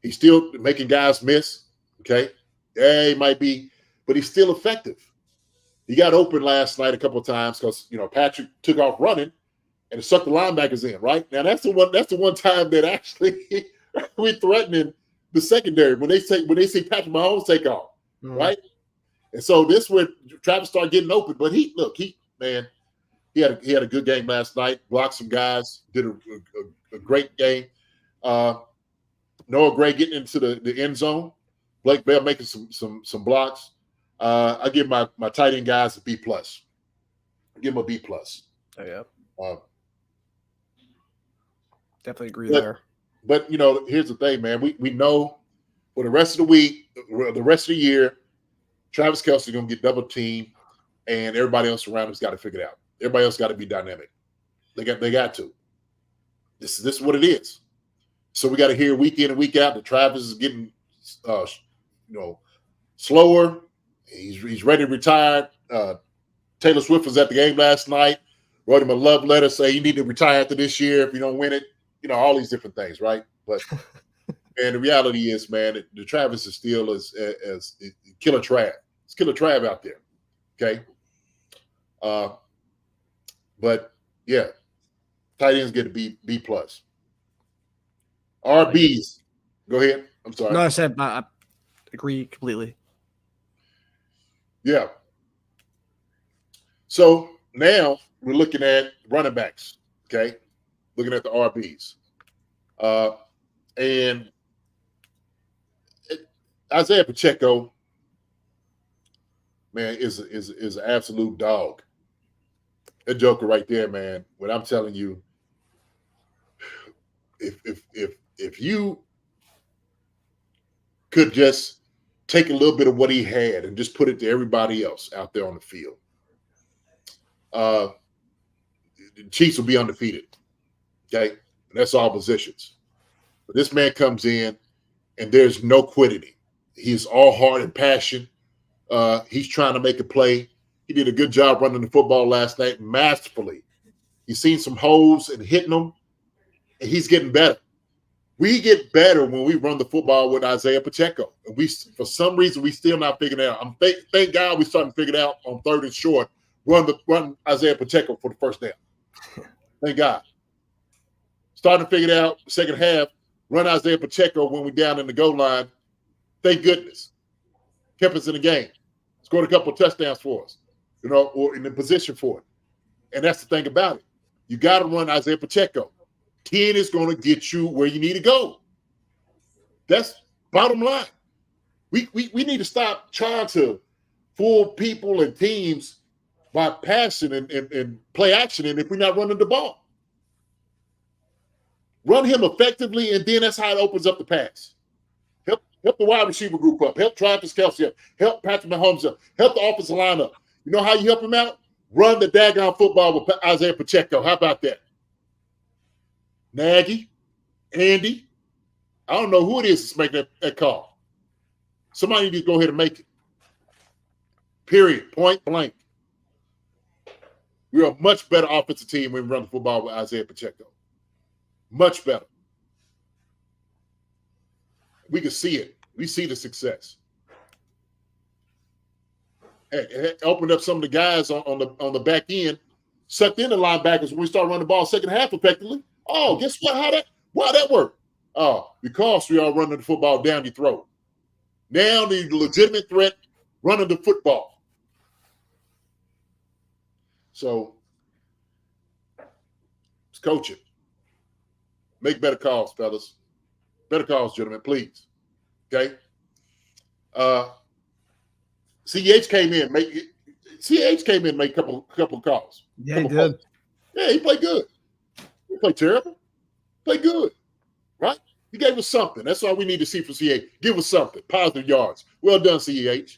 He's still making guys miss. Okay. Yeah, he might be, but he's still effective. He got open last night a couple of times because, Patrick took off running and it sucked the linebackers in, right? Now that's the one time that actually we're threatening the secondary when they see Patrick Mahomes take off, right? And so this where Travis started getting open, but he had a good game last night, blocked some guys, did a great game. Noah Gray getting into the end zone, Blake Bell making some blocks. I give my tight end guys a B+. I give them a B+. Oh, yeah. Definitely agree but, there. But, here's the thing, man. We know for the rest of the week, the rest of the year, Travis Kelce is going to get double teamed, and everybody else around him's got to figure it out. Everybody else got to be dynamic. They got to. This is what it is. So we got to hear week in and week out that Travis is getting, slower. He's ready to retire. Taylor Swift was at the game last night. Wrote him a love letter, say you need to retire after this year if you don't win it. All these different things, right? But man, the reality is, man, the Travis is still as killer Trav. It's killer Trav out there. Okay. But yeah, tight ends get a B+. RBs. Go ahead. I'm sorry. No, I said I agree completely. Yeah. So now we're looking at running backs. Okay. Looking at the RBs. And Isaiah Pacheco, man, is an absolute dog. That joker right there, man. What I'm telling you, if you could just take a little bit of what he had and just put it to everybody else out there on the field, the Chiefs will be undefeated. Okay, and that's all positions. But this man comes in, and there's no quitting him. He's all heart and passion. He's trying to make a play. He did a good job running the football last night, masterfully. He's seen some holes and hitting them, and he's getting better. We get better when we run the football with Isaiah Pacheco. And for some reason, we still not figuring it out. Thank God we're starting to figure it out on 3rd and short. Run Isaiah Pacheco for the first down. Thank God. Starting to figure it out second half. Run Isaiah Pacheco when we're down in the goal line. Thank goodness. Kept us in the game. Scored a couple of touchdowns for us, or in the position for it. And that's the thing about it. You got to run Isaiah Pacheco. 10 is going to get you where you need to go. That's bottom line. We need to stop trying to fool people and teams by passing and play action, and if we're not running the ball. Run him effectively, and then that's how it opens up the pass. Help the wide receiver group up. Help Travis Kelce up. Help Patrick Mahomes up. Help the offensive line up. You know how you help him out? Run the daggone football with Isaiah Pacheco. How about that? Nagy, Andy, I don't know who it is that's making that call. Somebody needs to go ahead and make it. Period. Point blank. We're a much better offensive team when we run the football with Isaiah Pacheco. Much better. We can see it. We see the success. It opened up some of the guys on the back end, sucked in the linebackers when we started running the ball second half effectively. Oh, guess what? Why that worked? Oh, because we are running the football down your throat. Now the legitimate threat running the football. So Coach it. Make better calls, fellas. Better calls, gentlemen, please. Okay. CEH came in, make a couple calls. Yeah, he did. Yeah, he played good. He played terrible. Played good. Right? He gave us something. That's all we need to see from CEH. Give us something. Positive yards. Well done, CEH.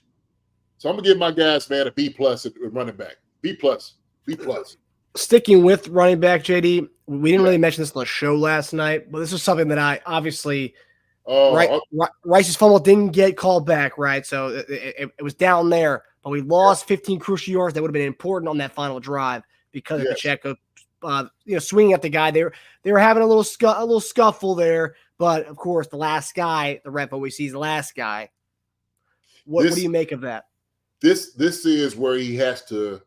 So I'm gonna give my guys, man, a B plus at running back. B plus. B plus. Sticking with running back, JD, we didn't really mention this on the show last night, but this is something that I obviously Rice's fumble didn't get called back, right? So it was down there, but we lost 15 crucial yards that would have been important on that final drive because of Pacheco, swinging at the guy. They were having a little scuffle there, but of course the last guy, the ref always sees the last guy. What do you make of that? This is where he has to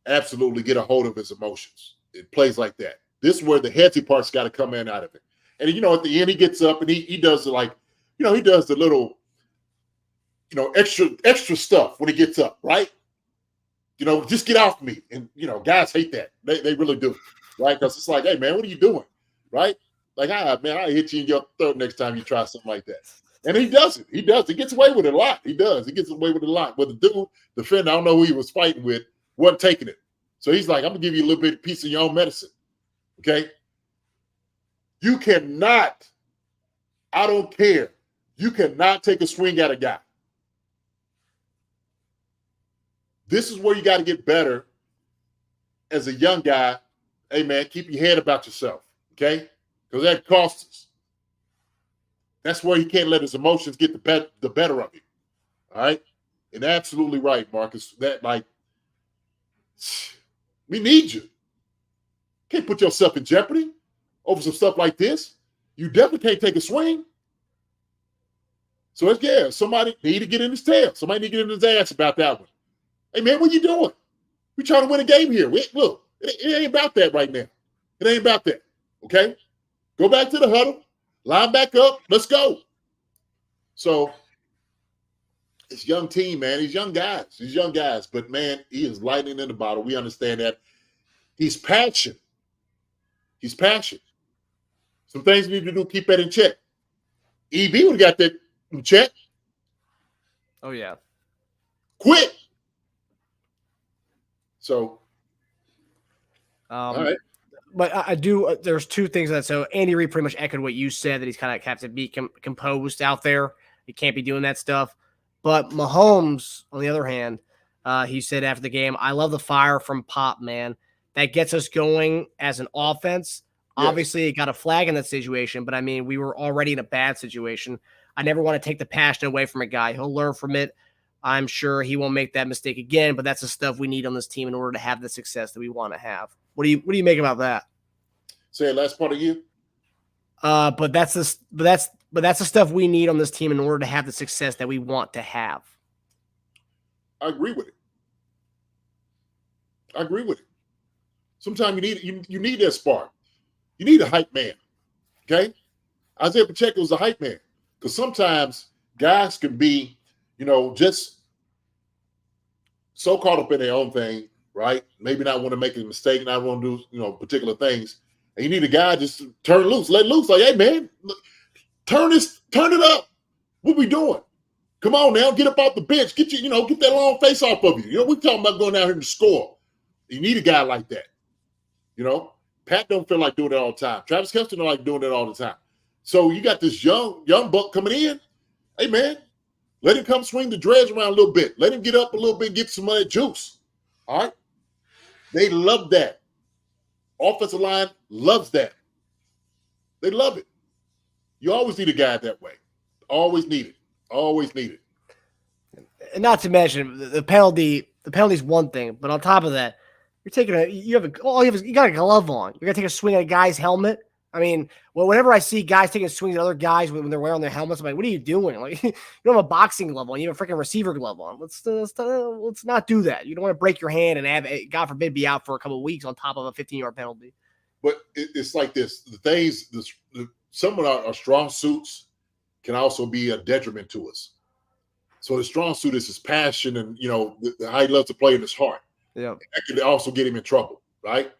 absolutely get a hold of his emotions. It plays like that. This is where the healthy part's got to come in out of it. And, at the end, he gets up and he does he does the little, extra stuff when he gets up, right? Just get off me. And, guys hate that. They really do, right? Because it's like, hey, man, what are you doing, right? Like, man, I'll hit you in your throat next time you try something like that. And he does it. He does. He gets away with it a lot. He does. He gets away with it a lot. But the defender, I don't know who he was fighting with, wasn't taking it. So he's like, I'm going to give you a little bit piece of your own medicine, okay? You cannot, I don't care, you cannot take a swing at a guy. This is where you got to get better as a young guy. Hey, man, keep your head about yourself, okay? Because that costs us. That's where he can't let his emotions get the better of him, all right? And absolutely right, Marcus. We need you. Can't put yourself in jeopardy over some stuff like this. You definitely can't take a swing. So somebody need to get in his tail. Somebody need to get in his ass about that one. Hey, man, what you doing? We trying to win a game here. Look, it ain't about that right now. It ain't about that, okay? Go back to the huddle. Line back up. Let's go. So it's young team, man. These young guys. But, man, he is lightning in the bottle. We understand that. He's passionate. Some things we need to do, keep that in check. EB would have got that in check. Oh, yeah. Quick. So, all right. But I do. There's two things that. So Andy Reid pretty much echoed what you said, that he's kind of have to be composed out there. He can't be doing that stuff. But Mahomes, on the other hand, he said after the game, "I love the fire from Pop, man. That gets us going as an offense." Yes. Obviously, it got a flag in that situation, but I mean, we were already in a bad situation. I never want to take the passion away from a guy. He'll learn from it. I'm sure he won't make that mistake again, but that's the stuff we need on this team in order to have the success that we want to have. What do you make about that? Say the last part of you. But that's the stuff we need on this team in order to have the success that we want to have. I agree with it. Sometimes you need that spark. You need a hype man. Okay? Isaiah Pacheco is a hype man. Because sometimes guys can be, just so caught up in their own thing, right? Maybe not want to make a mistake, not want to do, particular things. And you need a guy just to turn loose, let loose. Like, hey, man, look, turn it up. What we doing? Come on now, get up off the bench. Get that long face off of you. We're talking about going out here to score. You need a guy like that. Pat don't feel like doing it all the time. Travis Kelce don't like doing it all the time. So you got this young buck coming in. Hey, man, let him come swing the dreads around a little bit. Let him get up a little bit, get some of that juice. All right? They love that. Offensive line loves that. They love it. You always need a guy that way. Always need it. And not to mention the penalty. The penalty is one thing, but on top of that, you got a glove on. You're gonna take a swing at a guy's helmet. I mean, whenever I see guys taking swings at other guys when they're wearing their helmets, I'm like, what are you doing? Like, you don't have a boxing glove on. You have a freaking receiver glove on. Let's not do that. You don't want to break your hand and have, God forbid, be out for a couple of weeks on top of a 15-yard penalty. But it's like this. The things, some of our strong suits can also be a detriment to us. So the strong suit is his passion and, how he loves to play in his heart. Yeah. That could also get him in trouble, right?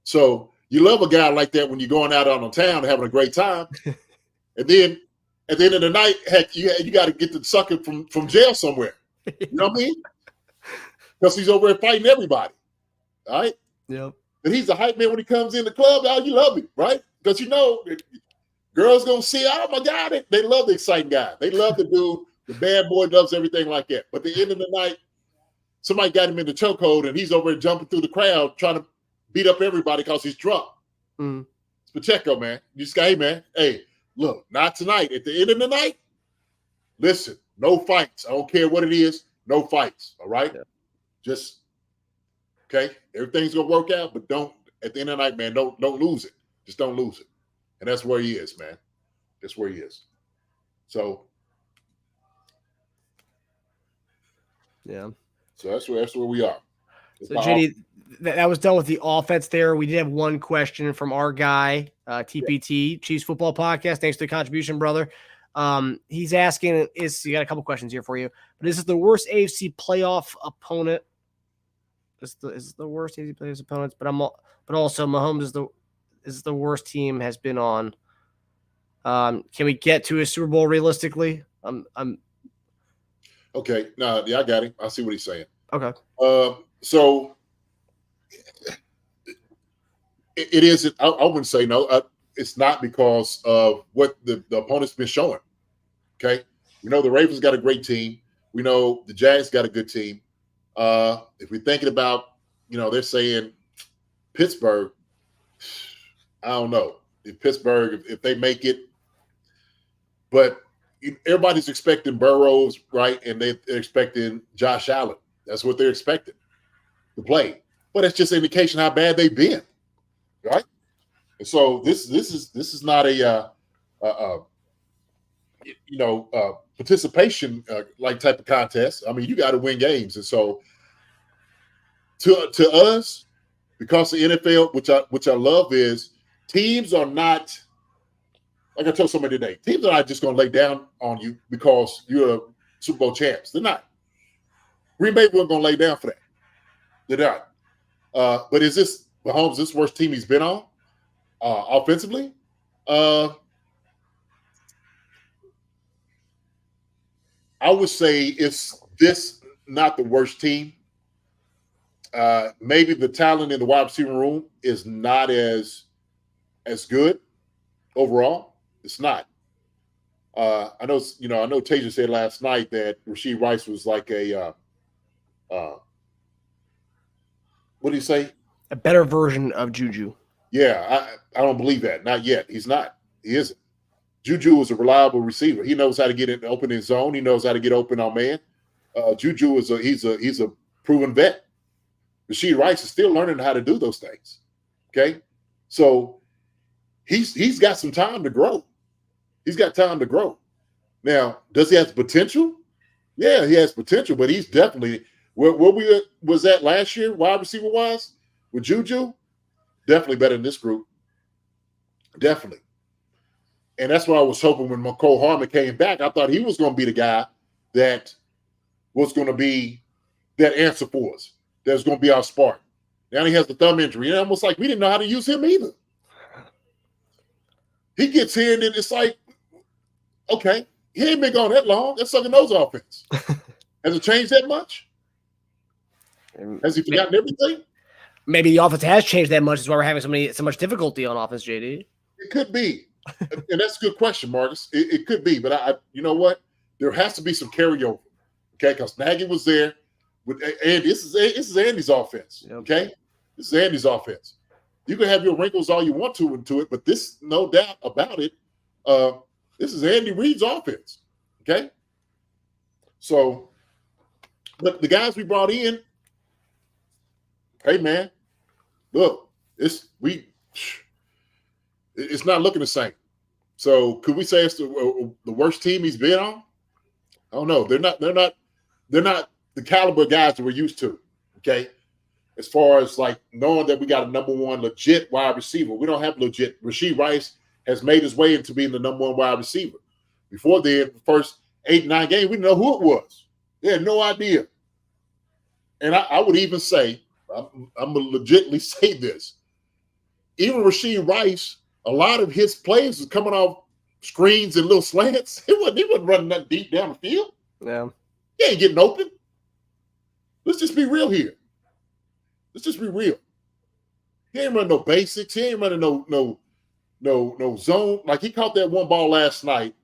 So you love a guy like that when you're going out on the town having a great time, and then at the end of the night, heck, you got to get the sucker from jail somewhere. You know what I mean? Because he's over there fighting everybody. All right. Yep. And he's a hype man when he comes in the club. Now you love him, right? Because you know girls gonna see, oh my God, they love the exciting guy. They love the dude, the bad boy does everything like that. But at the end of the night, somebody got him in the chokehold and he's over there jumping through the crowd trying to beat up everybody because he's drunk. Mm. It's Pacheco, man. You just got, hey man, hey, look, not tonight. At the end of the night, listen, no fights. I don't care what it is, no fights. All right? Yeah. Just okay, everything's gonna work out, but don't at the end of the night, man, don't lose it. Just don't lose it. And that's where he is, man. That's where he is. So yeah. So that's where we are. So JD, that was done with the offense there. We did have one question from our guy, TPT, Chiefs Football Podcast. Thanks for the contribution, brother. He's asking, you got a couple questions here for you, but is it the worst AFC playoff opponent? Is the worst AFC playoff opponents, but also Mahomes is the worst team has been on. Can we get to a Super Bowl realistically? Okay. No, yeah, I got him. I see what he's saying. Okay. So it isn't. I wouldn't say no. It's not because of what the opponent's been showing. Okay. We know the Ravens got a great team. We know the Jags got a good team. If we're thinking about, they're saying Pittsburgh, I don't know if Pittsburgh, if they make it, but everybody's expecting Burrows, right? And they're expecting Josh Allen. That's what they're expecting to play. But it's just an indication how bad they've been, right? And so this is not a participation like type of contest. I mean, you got to win games, and so to us, because the NFL, which I love, is teams are not, like I told somebody today, teams are not just going to lay down on you because you're a Super Bowl champs. They're not. Green Bay wasn't going to lay down for that. They're not. But is this Mahomes this worst team he's been on offensively? I would say it's this not the worst team. Maybe the talent in the wide receiver room is not as good overall. It's not. I know Tasia said last night that Rashee Rice was like a what did he say? A better version of Juju. Yeah, I don't believe that. Not yet. He's not. He isn't. Juju is a reliable receiver. He knows how to get it open in zone. He knows how to get open on man. Juju he's a proven vet. Rashee Rice is still learning how to do those things. Okay, so he's got some time to grow. He's got time to grow. Now, does he have potential? Yeah, he has potential, but he's definitely where we was at last year, wide receiver wise, with Juju. Definitely better than this group. Definitely. And that's why I was hoping when McCole Harmon came back, I thought he was going to be the guy that was going to be that answer for us. That's going to be our spark. Now he has the thumb injury. And almost like we didn't know how to use him either. He gets here and then it's like, okay, he ain't been gone that long. That's sucking nose offense. Has it changed that much? Has he forgotten everything? Maybe the offense has changed that much. Is why we're having so much difficulty on offense, JD. It could be. And that's a good question, Marcus. It could be. But you know what? There has to be some carryover. Okay, because Nagy was there. And this is Andy's offense. Yep. Okay? This is Andy's offense. You can have your wrinkles all you want to into it, but this, no doubt about it, this is Andy Reid's offense. Okay? So, but the guys we brought in, hey man, look, it's not looking the same. So could we say it's the worst team he's been on? I don't know. They're not the caliber guys that we're used to. Okay. As far as like knowing that we got a number one legit wide receiver. We don't have legit. Rashee Rice has made his way into being the number one wide receiver. Before then, the first 8-9 games, we didn't know who it was. They had no idea. And I would even say, I'm going to legitimately say this. even Rashee Rice, a lot of his plays was coming off screens and little slants. He wasn't running that deep down the field. Yeah. He ain't getting open. Let's just be real here. Let's just be real. He ain't running no basics. He ain't running no zone. Like he caught that one ball last night.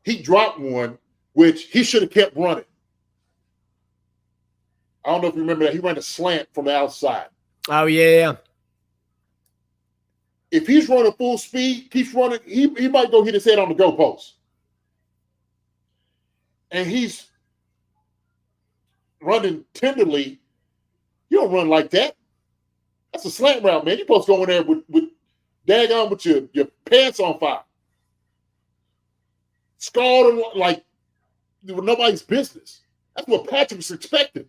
He dropped one, which he should have kept running. I don't know if you remember that. He ran a slant from the outside. Oh, yeah. If he's running full speed, keeps running, he might go hit his head on the goalpost. And he's running tenderly. You don't run like that. That's a slant route, man. You're supposed to go in there with daggone with your pants on fire. Scarred like nobody's business. That's what Patrick's expecting.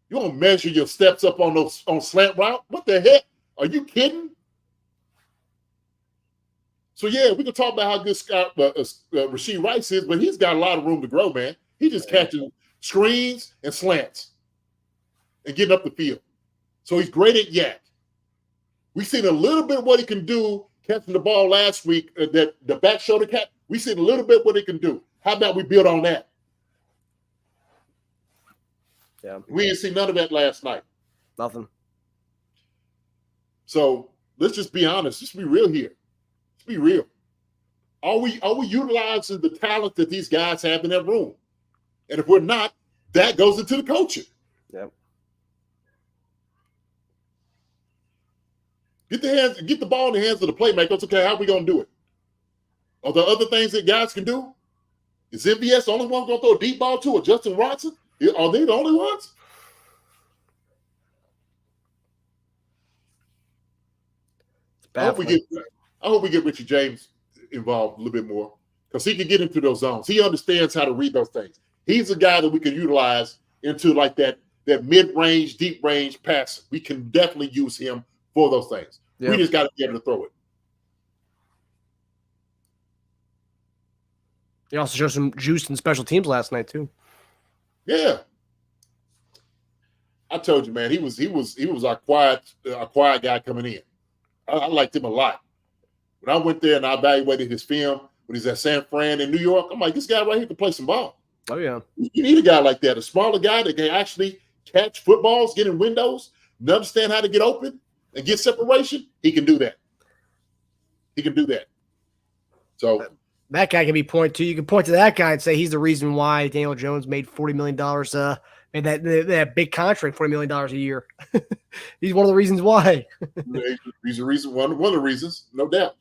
You don't measure your steps up on slant route? What the heck? Are you kidding? So, yeah, we can talk about how good Rashee Rice is, but he's got a lot of room to grow, man. He just catching screens and slants and getting up the field. So he's great at yak. We seen a little bit of what he can do catching the ball last week, that the back shoulder catch. We seen a little bit what he can do. How about we build on that? Yeah. We didn't see none of that last night. Nothing. So let's just be honest. Let's be real here. Let's be real. Are we utilizing the talent that these guys have in that room? And if we're not, that goes into the coaching. Yep. Get the ball in the hands of the playmakers. Okay, how are we gonna do it? Are there other things that guys can do? Is MVS the only one going to throw a deep ball to, or Justin Watson? Are they the only ones? I hope we get Richie James involved a little bit more, because he can get into those zones. He understands how to read those things. He's a guy that we can utilize into like that mid-range, deep-range pass. We can definitely use him for those things. Yep. We just got to be able to throw it. He also showed some juice in special teams last night too. Yeah, I told you, man. He was our quiet guy coming in. I liked him a lot. When I went there and I evaluated his film when he's at San Fran in New York, I'm like, this guy right here can play some ball. Oh yeah, you need a guy like that, a smaller guy that can actually catch footballs, get in windows, and understand how to get open and get separation. He can do that. He can do that. So. That guy can be pointed to. You can point to that guy and say he's the reason why Daniel Jones made $40 million, made that big contract, $40 million a year. He's one of the reasons why. He's the reason, one of the reasons, no doubt.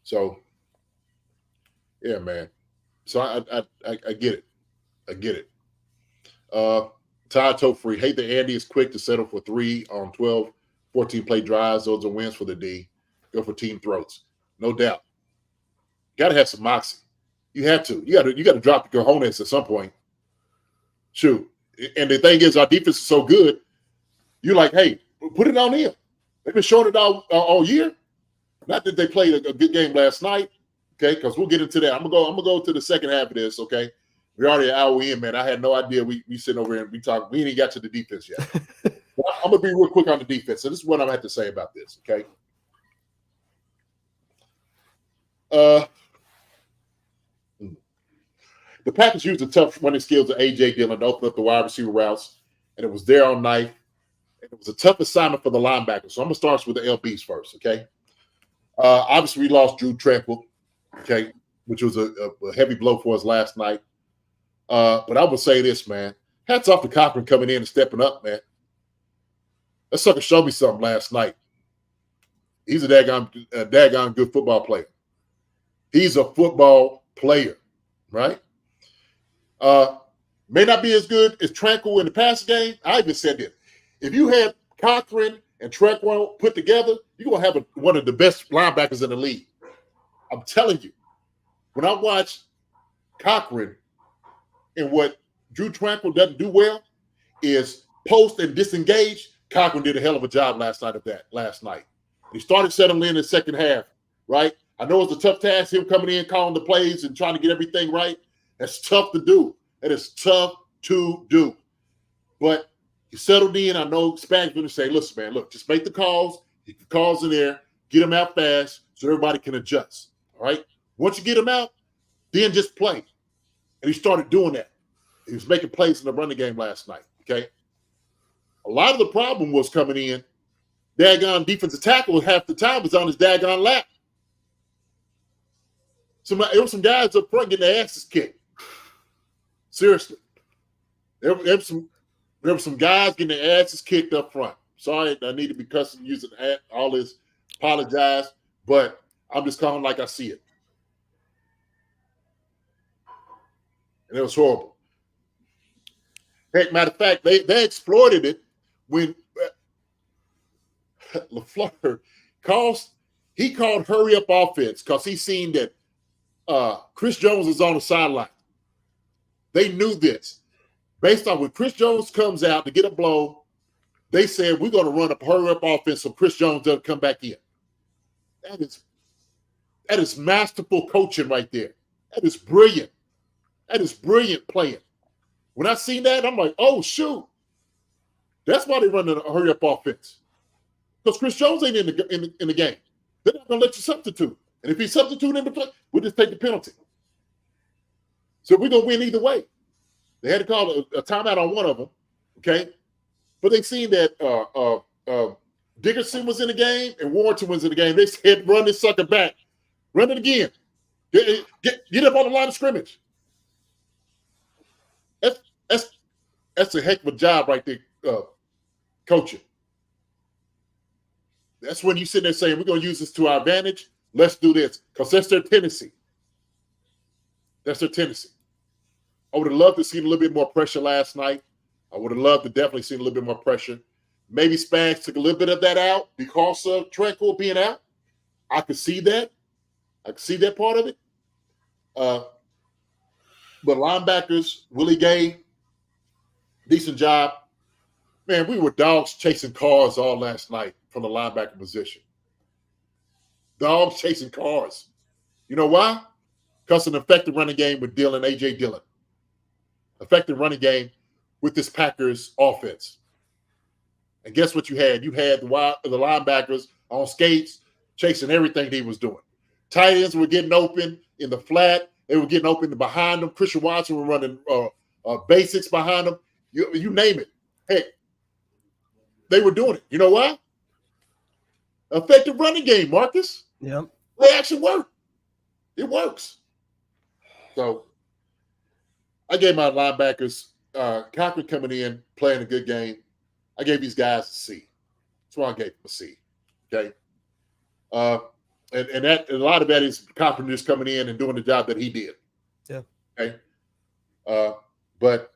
So yeah, man. So I get it. I get it. Todd Tofree, hate that Andy is quick to settle for 3 on 12, 14 play drives. Those are wins for the D. Go for team throats, no doubt. Got to have some moxie. You have to. You got to drop the cojones at some point. Shoot. And the thing is, our defense is so good. You're like, hey, put it on him. They've been showing it all year. Not that they played a good game last night, okay? Because we'll get into that. I'm gonna go to the second half of this, okay? We're already an hour in, man. I had no idea we sitting over here and we talk. We ain't even got to the defense yet. I'm gonna be real quick on the defense. So this is what I'm gonna have to say about this, okay? The Packers used the tough running skills of A.J. Dillon to open up the wide receiver routes, and it was there all night. It was a tough assignment for the linebackers. So I'm going to start with the LBs first, okay? Obviously, we lost Drew Tranquill, okay, which was a heavy blow for us last night. But I would say this, man. Hats off to Cochran coming in and stepping up, man. That sucker showed me something last night. He's a daggone good football player. He's a football player, right? May not be as good as Tranquill in the passing game. I even said this. If you had Cochran and Tranquill put together, you're going to have one of the best linebackers in the league. I'm telling you. When I watch Cochran and what Drew Tranquill doesn't do well is post and disengage. Cochran did a hell of a job last night. He started settling in the second half, right? I know it's a tough task, him coming in, calling the plays and trying to get everything right. That's tough to do. That is tough to do. But You settled in. I know Spags going to say, listen, man, look, just make the calls. Get the calls in there. Get them out fast so everybody can adjust. All right? Once you get them out, then just play. And he started doing that. He was making plays in the running game last night, okay? A lot of the problem was coming in. Daggone defensive tackle half the time was on his daggone lap. There were some guys up front getting their asses kicked. Seriously. There were some guys getting their asses kicked up front. Sorry, I need to be cussing using all this. Apologize, but I'm just calling like I see it. And it was horrible. Heck, matter of fact, they exploited it when LaFleur called hurry up offense because he seen that Chris Jones is on the sideline. They knew this. Based on when Chris Jones comes out to get a blow, they said, we're going to run a hurry up offense so Chris Jones doesn't come back in. That is masterful coaching right there. That is brilliant. That is brilliant playing. When I seen that, I'm like, oh, shoot. That's why they run a hurry up offense. Because Chris Jones ain't in the game. They're not going to let you substitute. And if he substitute in the play, we'll just take the penalty. So we're going to win either way. They had to call a timeout on one of them, okay? But they seen that Dickerson was in the game and Warrington was in the game. They said, run this sucker back. Run it again. Get up on the line of scrimmage. That's a heck of a job right there, coaching. That's when you sit there saying, we're going to use this to our advantage. Let's do this. Because that's their tendency. That's their tendency. I would have loved to see a little bit more pressure last night. I would have loved to definitely see a little bit more pressure. Maybe Spags took a little bit of that out because of Tranquil being out. I could see that. I could see that part of it. But linebackers, Willie Gay, decent job. Man, we were dogs chasing cars all last night from the linebacker position. Dogs chasing cars. You know why? Because an effective running game with Dillon, A.J. Dillon. Effective running game with this Packers offense. And guess what you had? You had the linebackers on skates chasing everything he was doing. Tight ends were getting open in the flat. They were getting open behind them. Christian Watson were running basics behind them. You name it. Heck, they were doing it. You know why? Effective running game, Marcus. Yep. They actually work. It works. So I gave my linebackers, Cochran coming in, playing a good game. I gave these guys a C. That's why I gave them a C. Okay. And a lot of that is Cochran just coming in and doing the job that he did. Yeah. Okay. But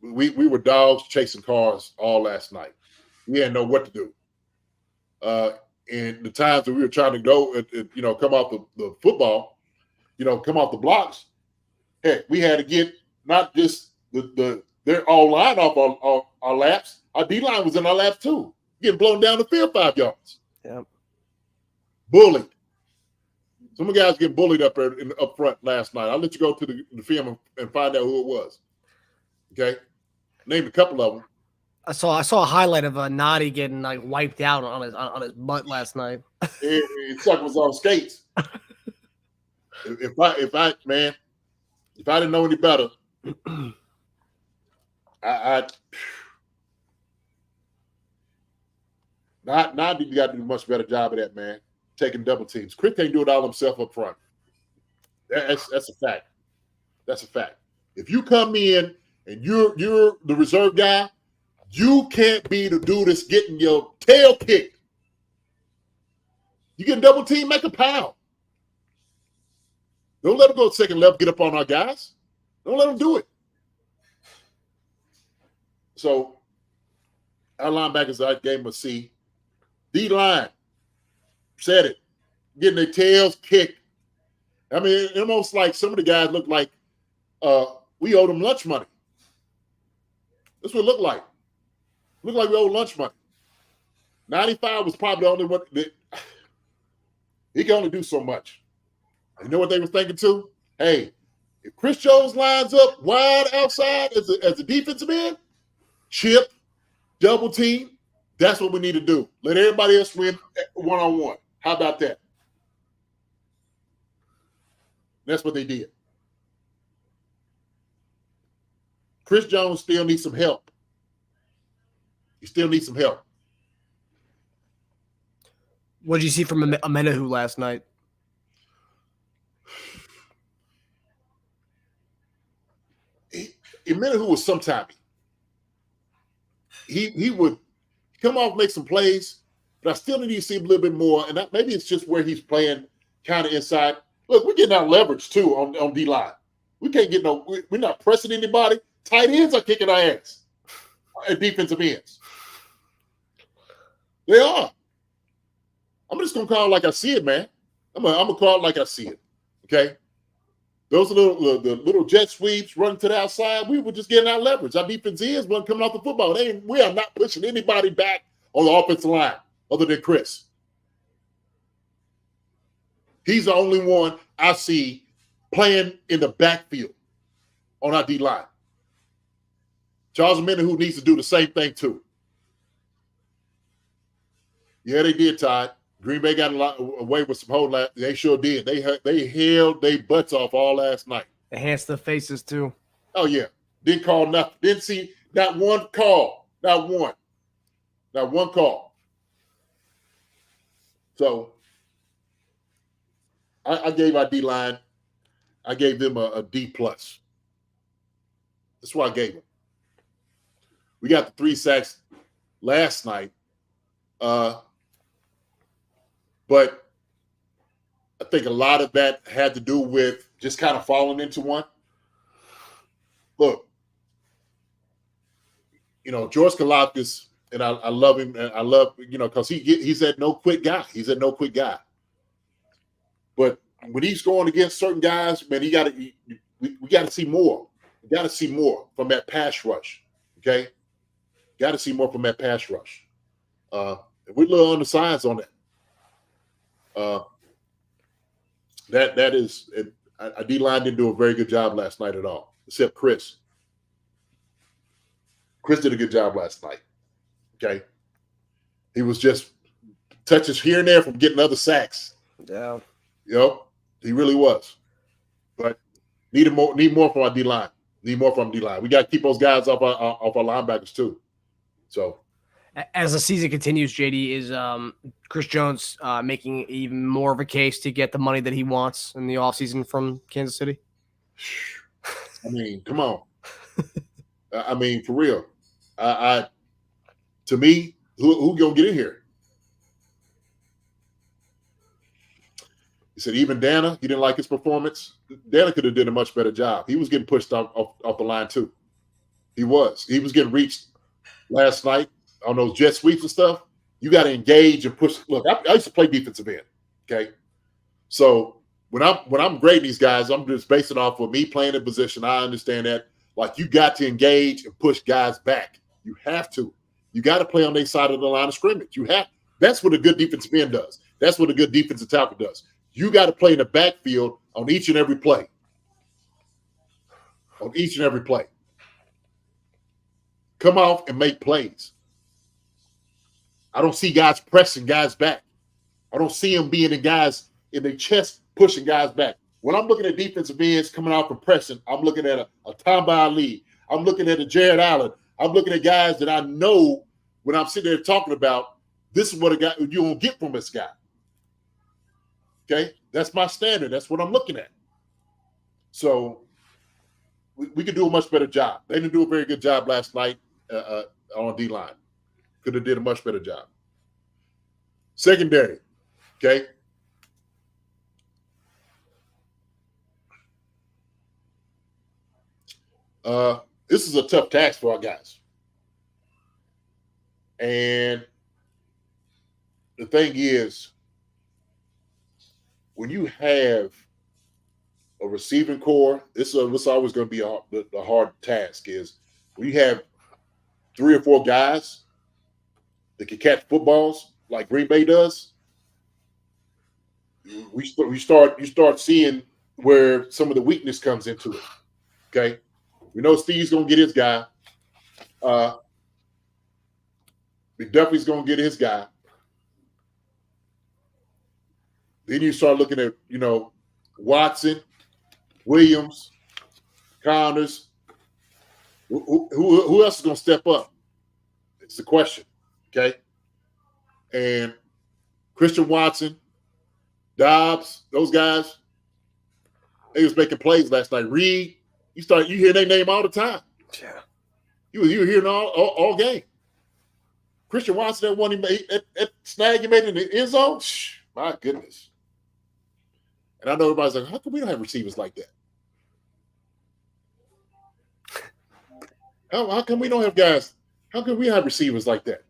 we were dogs chasing cars all last night. We didn't know what to do. And the times that we were trying to go, come off the football, come off the blocks, heck, we had to get not just they're all line off our laps. Our D-line was in our laps too, getting blown down the field 5 yards. Yep. Bullied. Some of the guys getting bullied up front last night. I'll let you go to the film and find out who it was. Okay, named a couple of them. I saw a highlight of Noddy getting like wiped out on his butt last night. It sucker was on skates. If I didn't know any better, Noddy got to do a much better job of that, man. Taking double teams. Chris can't do it all himself up front. That's a fact. That's a fact. If you come in and you're the reserve guy, you can't be the dude that's getting your tail kicked. You get double team, make a pound. Don't let them go second level, get up on our guys. Don't let them do it. So our linebackers, I gave them a C. D-line, said it, getting their tails kicked. I mean, almost like some of the guys look like we owed them lunch money. That's what it looked like. Looked like we owed lunch money. 95 was probably the only one that he can only do so much. You know what they were thinking too? Hey, If Chris Jones lines up wide outside as a defensive end, chip, double team, that's what we need to do. Let everybody else win one-on-one. How about that? That's what they did. Chris Jones still needs some help. He still needs some help. What did you see from Amenahu last night? Amenahu was sometime. He would come off, make some plays, but I still need to see a little bit more. And maybe it's just where he's playing kind of inside. Look, we're getting our leverage too on D-line. We can't get we're not pressing anybody. Tight ends are kicking our ass at defensive ends. They are. I'm just gonna call it like I see it, man. I'm gonna call it like I see it. Okay. Those are the little jet sweeps running to the outside. We were just getting our leverage. Our defense ends wasn't coming off the football. We are not pushing anybody back on the offensive line other than Chris. He's the only one I see playing in the backfield on our D-line. Charles Amenahu needs to do the same thing too. Yeah, they did, Todd. Green Bay got a lot away with some hold. They sure did. They held their butts off all last night. Enhanced the faces too. Oh yeah, didn't call nothing. Didn't see not one call. Not one call. So I gave our D-line. I gave them a D plus. That's what I gave them. We got the 3 sacks last night. But I think a lot of that had to do with just kind of falling into one. Look, George Kalafdis, and I love him, and I love, because he's that no quit guy. He's that no quit guy. But when he's going against certain guys, man, we got to see more. We got to see more from that pass rush. Okay, got to see more from that pass rush. We're a little on the sides on that. That is, our D-line didn't do a very good job last night at all, except Chris. Chris did a good job last night. Okay, he was just touches here and there from getting other sacks. Yeah, he really was. But need more from our D-line. Need more from D-line. We got to keep those guys off our linebackers too. So. As the season continues, JD, is Chris Jones making even more of a case to get the money that he wants in the offseason from Kansas City? I mean, come on. I mean, for real. To me, who gonna get in here? He said even Dana, you didn't like his performance. Dana could have did a much better job. He was getting pushed off the line too. He was getting reached last night on those jet sweeps and stuff. You got to engage and push. Look, I used to play defensive end. Okay, so when I'm grading these guys, I'm just basing off of me playing the position. I understand that. Like, you got to engage and push guys back. You have to. You got to play on their side of the line of scrimmage. That's what a good defensive end does. That's what a good defensive tackle does. You got to play in the backfield on each and every play. On each and every play. Come off and make plays. I don't see guys pressing guys back. I don't see them being in guys in their chest pushing guys back. When I'm looking at defensive ends coming out from pressing, I'm looking at a Tamba Ali. I'm looking at a Jared Allen. I'm looking at guys that I know when I'm sitting there talking about, this is what you're going to get from this guy. Okay? That's my standard. That's what I'm looking at. So we could do a much better job. They didn't do a very good job last night on D-line. Could have did a much better job. Secondary, okay? This is a tough task for our guys. And the thing is, when you have a receiving core, this is always going to be the hard task, is when you have 3 or 4 guys that can catch footballs like Green Bay does, you start seeing where some of the weakness comes into it. Okay, we know Steve's gonna get his guy. McDuffie's gonna get his guy. Then you start looking at, Watson, Williams, Connors. Who else is going to step up? It's the question, okay? And Christian Watson, Dobbs, those guys, they was making plays last night. Reed, you hear their name all the time. Yeah. You were hearing all game. Christian Watson, that one he made, that snag he made in the end zone, my goodness. And I know everybody's like, how come we don't have receivers like that? How come we don't have guys? How come we have receivers like that?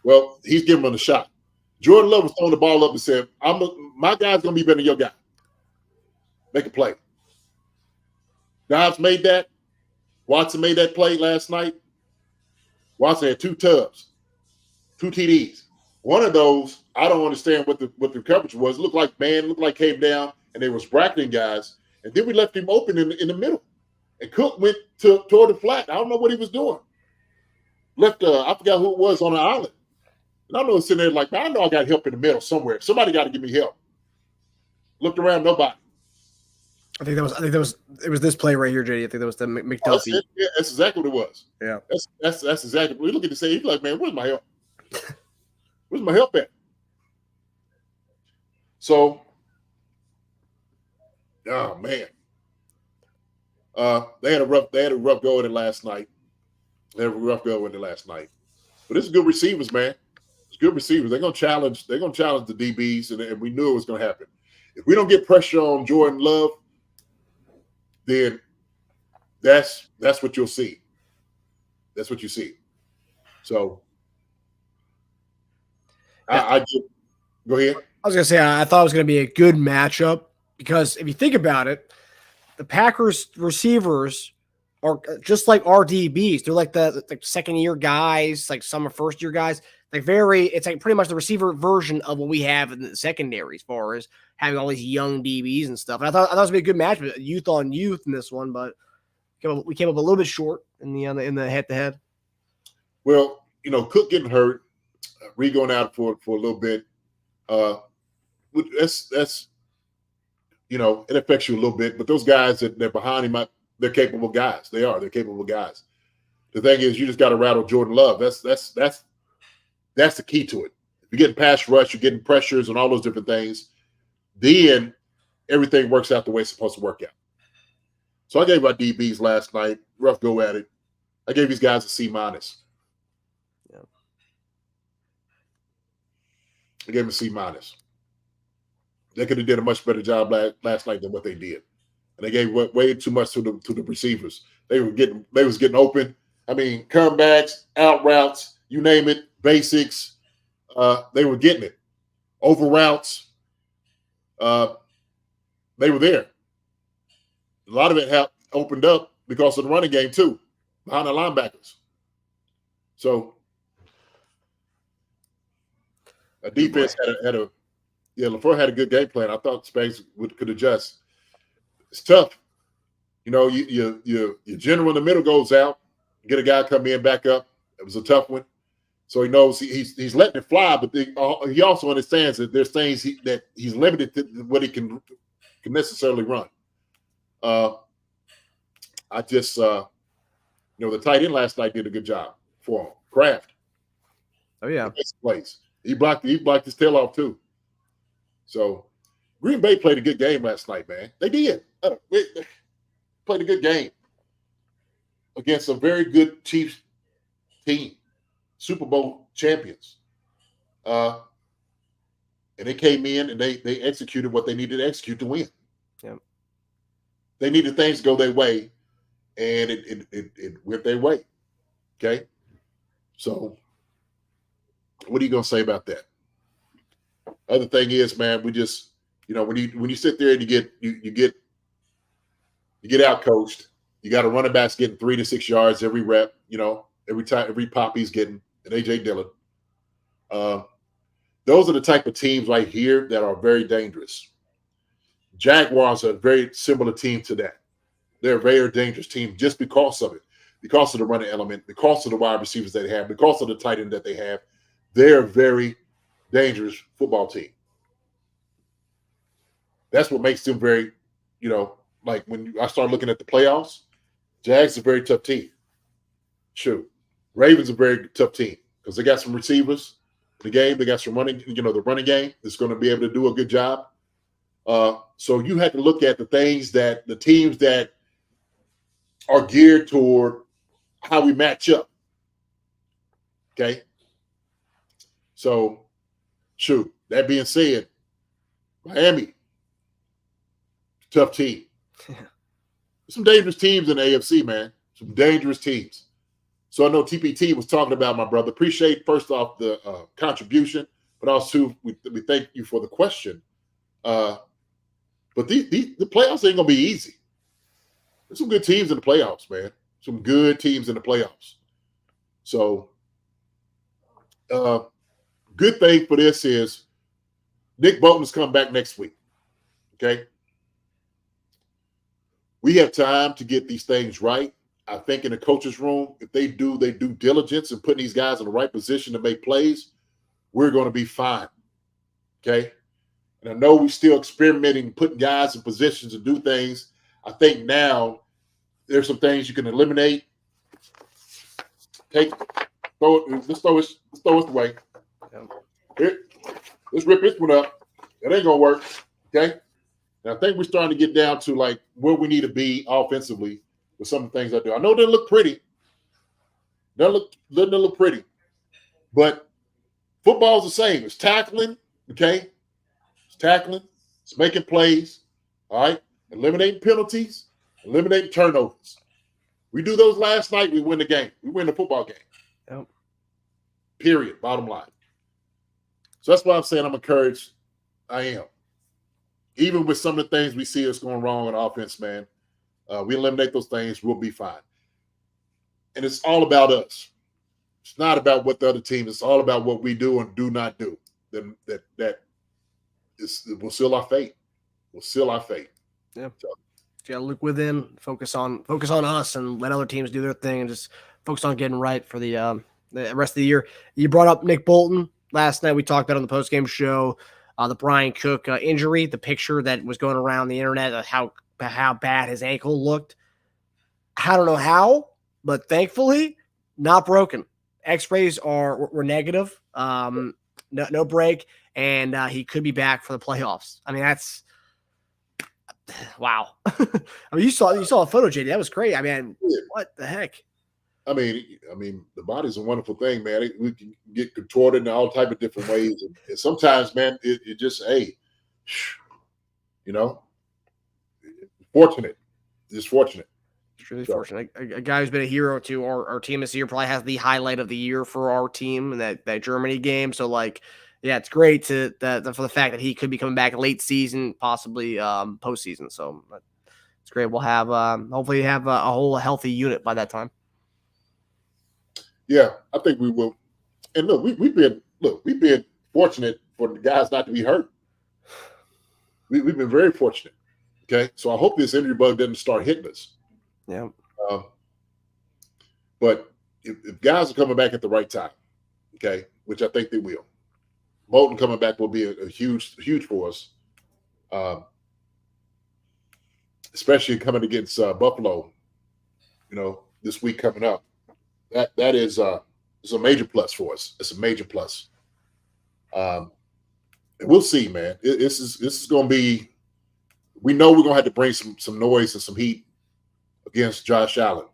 Well, he's giving them a shot. Jordan Love was throwing the ball up and said, my guy's going to be better than your guy. Make a play. Dobbs made that. Watson made that play last night. Watson had 2 tubs, 2 TDs. One of those, I don't understand what the coverage was. It looked like came down, and they was bracketing guys. And then we left him open in the middle. And Cook went toward the flat. I don't know what he was doing. Left, I forgot who it was on the island. And I know it's sitting there like, man, I know I got help in the middle somewhere. Somebody got to give me help. Looked around, nobody. It was this play right here, JD. I think that was the McDuffie. Yeah, that's exactly what it was. Yeah. That's exactly. We look at the say, he's like, man, where's my help? Where's my help at? So, oh man, they had a rough go at it last night. But it's good receivers, man. It's good receivers. They're gonna challenge the DBs, and we knew it was gonna happen. If we don't get pressure on Jordan Love, then that's what you'll see. That's what you see. So go ahead. I was going to say, I thought it was going to be a good matchup because if you think about it, the Packers receivers are just like our DBs. They're like the second-year guys, like some are first-year guys. It's like pretty much the receiver version of what we have in the secondary as far as having all these young DBs and stuff. And I thought it was going to be a good match, youth on youth in this one, but we came up a little bit short in the head-to-head. Well, Cook getting hurt, Reed going out for a little bit. That's it affects you a little bit. But those guys they're behind him, they're capable guys. They're capable guys. The thing is, you just got to rattle Jordan Love. That's the key to it. If you're getting pass rush, you're getting pressures and all those different things, then everything works out the way it's supposed to work out. So I gave our DBs last night, rough go at it. I gave these guys a C-. Yeah. I gave them a C-. They could have did a much better job last night than what they did. And they gave way too much to the receivers. They was getting open. I mean, comebacks, out routes, you name it, basics. They were getting it. Over routes. They were there. A lot of it opened up because of the running game too, behind the linebackers. So a defense LaFleur had a good game plan. I thought Space could adjust. It's tough. Your general in the middle goes out, get a guy come in, back up. It was a tough one. So he knows he's letting it fly, but he also understands that there's things that he's limited to what he can necessarily run. I just, the tight end last night did a good job for him. Kraft. Oh yeah, plays. He blocked his tail off too. So Green Bay played a good game last night, man. They did. Played a good game against a very good Chiefs team, Super Bowl champions. And they came in and they executed what they needed to execute to win. Yeah. They needed things to go their way, and it went their way. Okay. So what are you gonna say about that? Other thing is, man, we just, when you sit there and you get out coached, you got a running back getting 3 to 6 yards every rep, every pop he's getting, and AJ Dillon. Those are the type of teams right here that are very dangerous. Jaguars are a very similar team to that. They're a very dangerous team just because of it, because of the running element, because of the wide receivers they have, because of the tight end that they have. They're a very dangerous football team. That's what makes them very, like when I start looking at the playoffs, Jags is a very tough team. Shoot. Ravens are a very tough team because they got some receivers in the game. They got some running, the running game is going to be able to do a good job. So you have to look at the teams that are geared toward how we match up. Okay. So, shoot, that being said, Miami, tough team. Some dangerous teams in the AFC, man. Some dangerous teams. So I know TPT was talking about, my brother. Appreciate, first off, the contribution, but also we thank you for the question. But the playoffs ain't going to be easy. There's some good teams in the playoffs, man. Some good teams in the playoffs. So good thing for this is Nick Bolton's coming back next week, okay? We have time to get these things right. I think in the coach's room, if they do their due diligence and putting these guys in the right position to make plays, we're going to be fine, okay? And I know we're still experimenting, putting guys in positions to do things. I think now there's some things you can eliminate. Let's throw it away. Here, let's rip this one up. It ain't going to work, okay? And I think we're starting to get down to like where we need to be offensively with some of the things I do. I know they look pretty. They look pretty. But football's the same. It's tackling, okay? It's tackling. It's making plays, all right? Eliminating penalties, eliminating turnovers. We do those last night, we win the game. We win the football game. Yep. Period. Bottom line. So that's why I'm saying I'm encouraged. I am. Even with some of the things we see that's going wrong on offense, man, we eliminate those things, we'll be fine. And it's all about us. It's not about what the other team is. It's all about what we do and do not do. We'll seal our fate. We'll seal our fate. Yeah. So, you gotta look within, focus on us, and let other teams do their thing, and just focus on getting right for the rest of the year. You brought up Nick Bolton last night. We talked about it on the postgame show. The Brian Cook injury, the picture that was going around the internet of how bad his ankle looked. I don't know how, but thankfully not broken. X-rays were negative, no break, and he could be back for the playoffs. I mean, that's wow. I mean, you saw a photo, JD. That was great. I mean, what the heck? I mean, the body's a wonderful thing, man. We can get contorted in all type of different ways, and sometimes, man, it just, fortunate. Just fortunate. It's really fortunate. A guy who's been a hero to our team this year probably has the highlight of the year for our team in that Germany game. So, yeah, it's great for the fact that he could be coming back late season, possibly postseason. So it's great. We'll have hopefully have a whole healthy unit by that time. Yeah, I think we will. And look, we've been fortunate for the guys not to be hurt. We've been very fortunate. Okay, so I hope this injury bug doesn't start hitting us. Yeah. But if guys are coming back at the right time, okay, which I think they will, Bolton coming back will be a huge for us, especially coming against Buffalo. This week coming up. That is a major plus for us. It's a major plus. And we'll see, man. This is going to be. We know we're going to have to bring some noise and some heat against Josh Allen.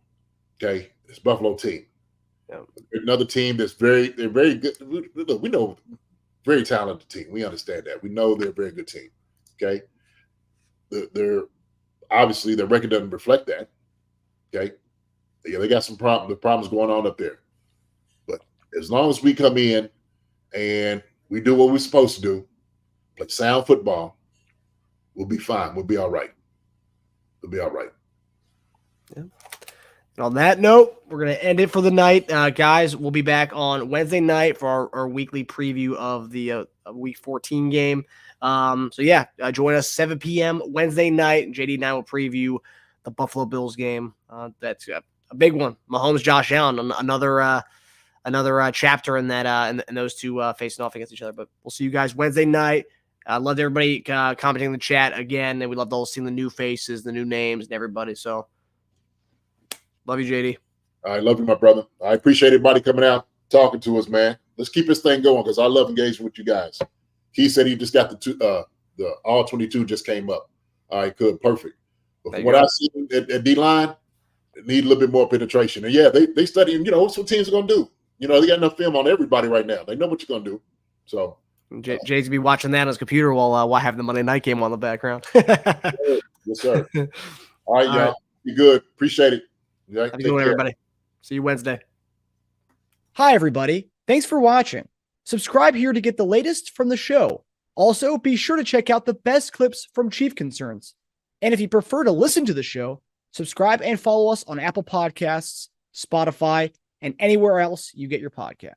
Okay, this Buffalo team. Yeah. Another team that's they're very good. We know, very talented team. We understand that. We know they're a very good team. Okay, they're obviously their record doesn't reflect that. Okay. Yeah, they got some problems going on up there. But as long as we come in and we do what we're supposed to do, play sound football, we'll be fine. We'll be all right. We'll be all right. Yeah. And on that note, we're going to end it for the night. Guys, we'll be back on Wednesday night for our weekly preview of the Week 14 game. So yeah, join us 7 p.m. Wednesday night. JD and I will preview the Buffalo Bills game. That's a big one. Mahomes, Josh Allen, another chapter in that, and those two facing off against each other. But we'll see you guys Wednesday night. Loved everybody commenting in the chat again, and we loved all seeing the new faces, the new names, and everybody. So love you, JD. I love you, my brother. I appreciate everybody coming out, talking to us, man. Let's keep this thing going because I love engaging with you guys. He said he just got the all 22 just came up. All right, good, perfect. But from what I see at D-line, need a little bit more penetration. And yeah, they studying, what's what teams are going to do. They got enough film on everybody right now. They know what you're going to do. So Jay's going to be watching that on his computer while having the Monday night game on the background. Yes, sir. All right, y'all. Be good. Appreciate it. Have a good one, everybody. See you Wednesday. Hi, everybody. Thanks for watching. Subscribe here to get the latest from the show. Also, be sure to check out the best clips from Chief Concerns. And if you prefer to listen to the show, subscribe and follow us on Apple Podcasts, Spotify, and anywhere else you get your podcast.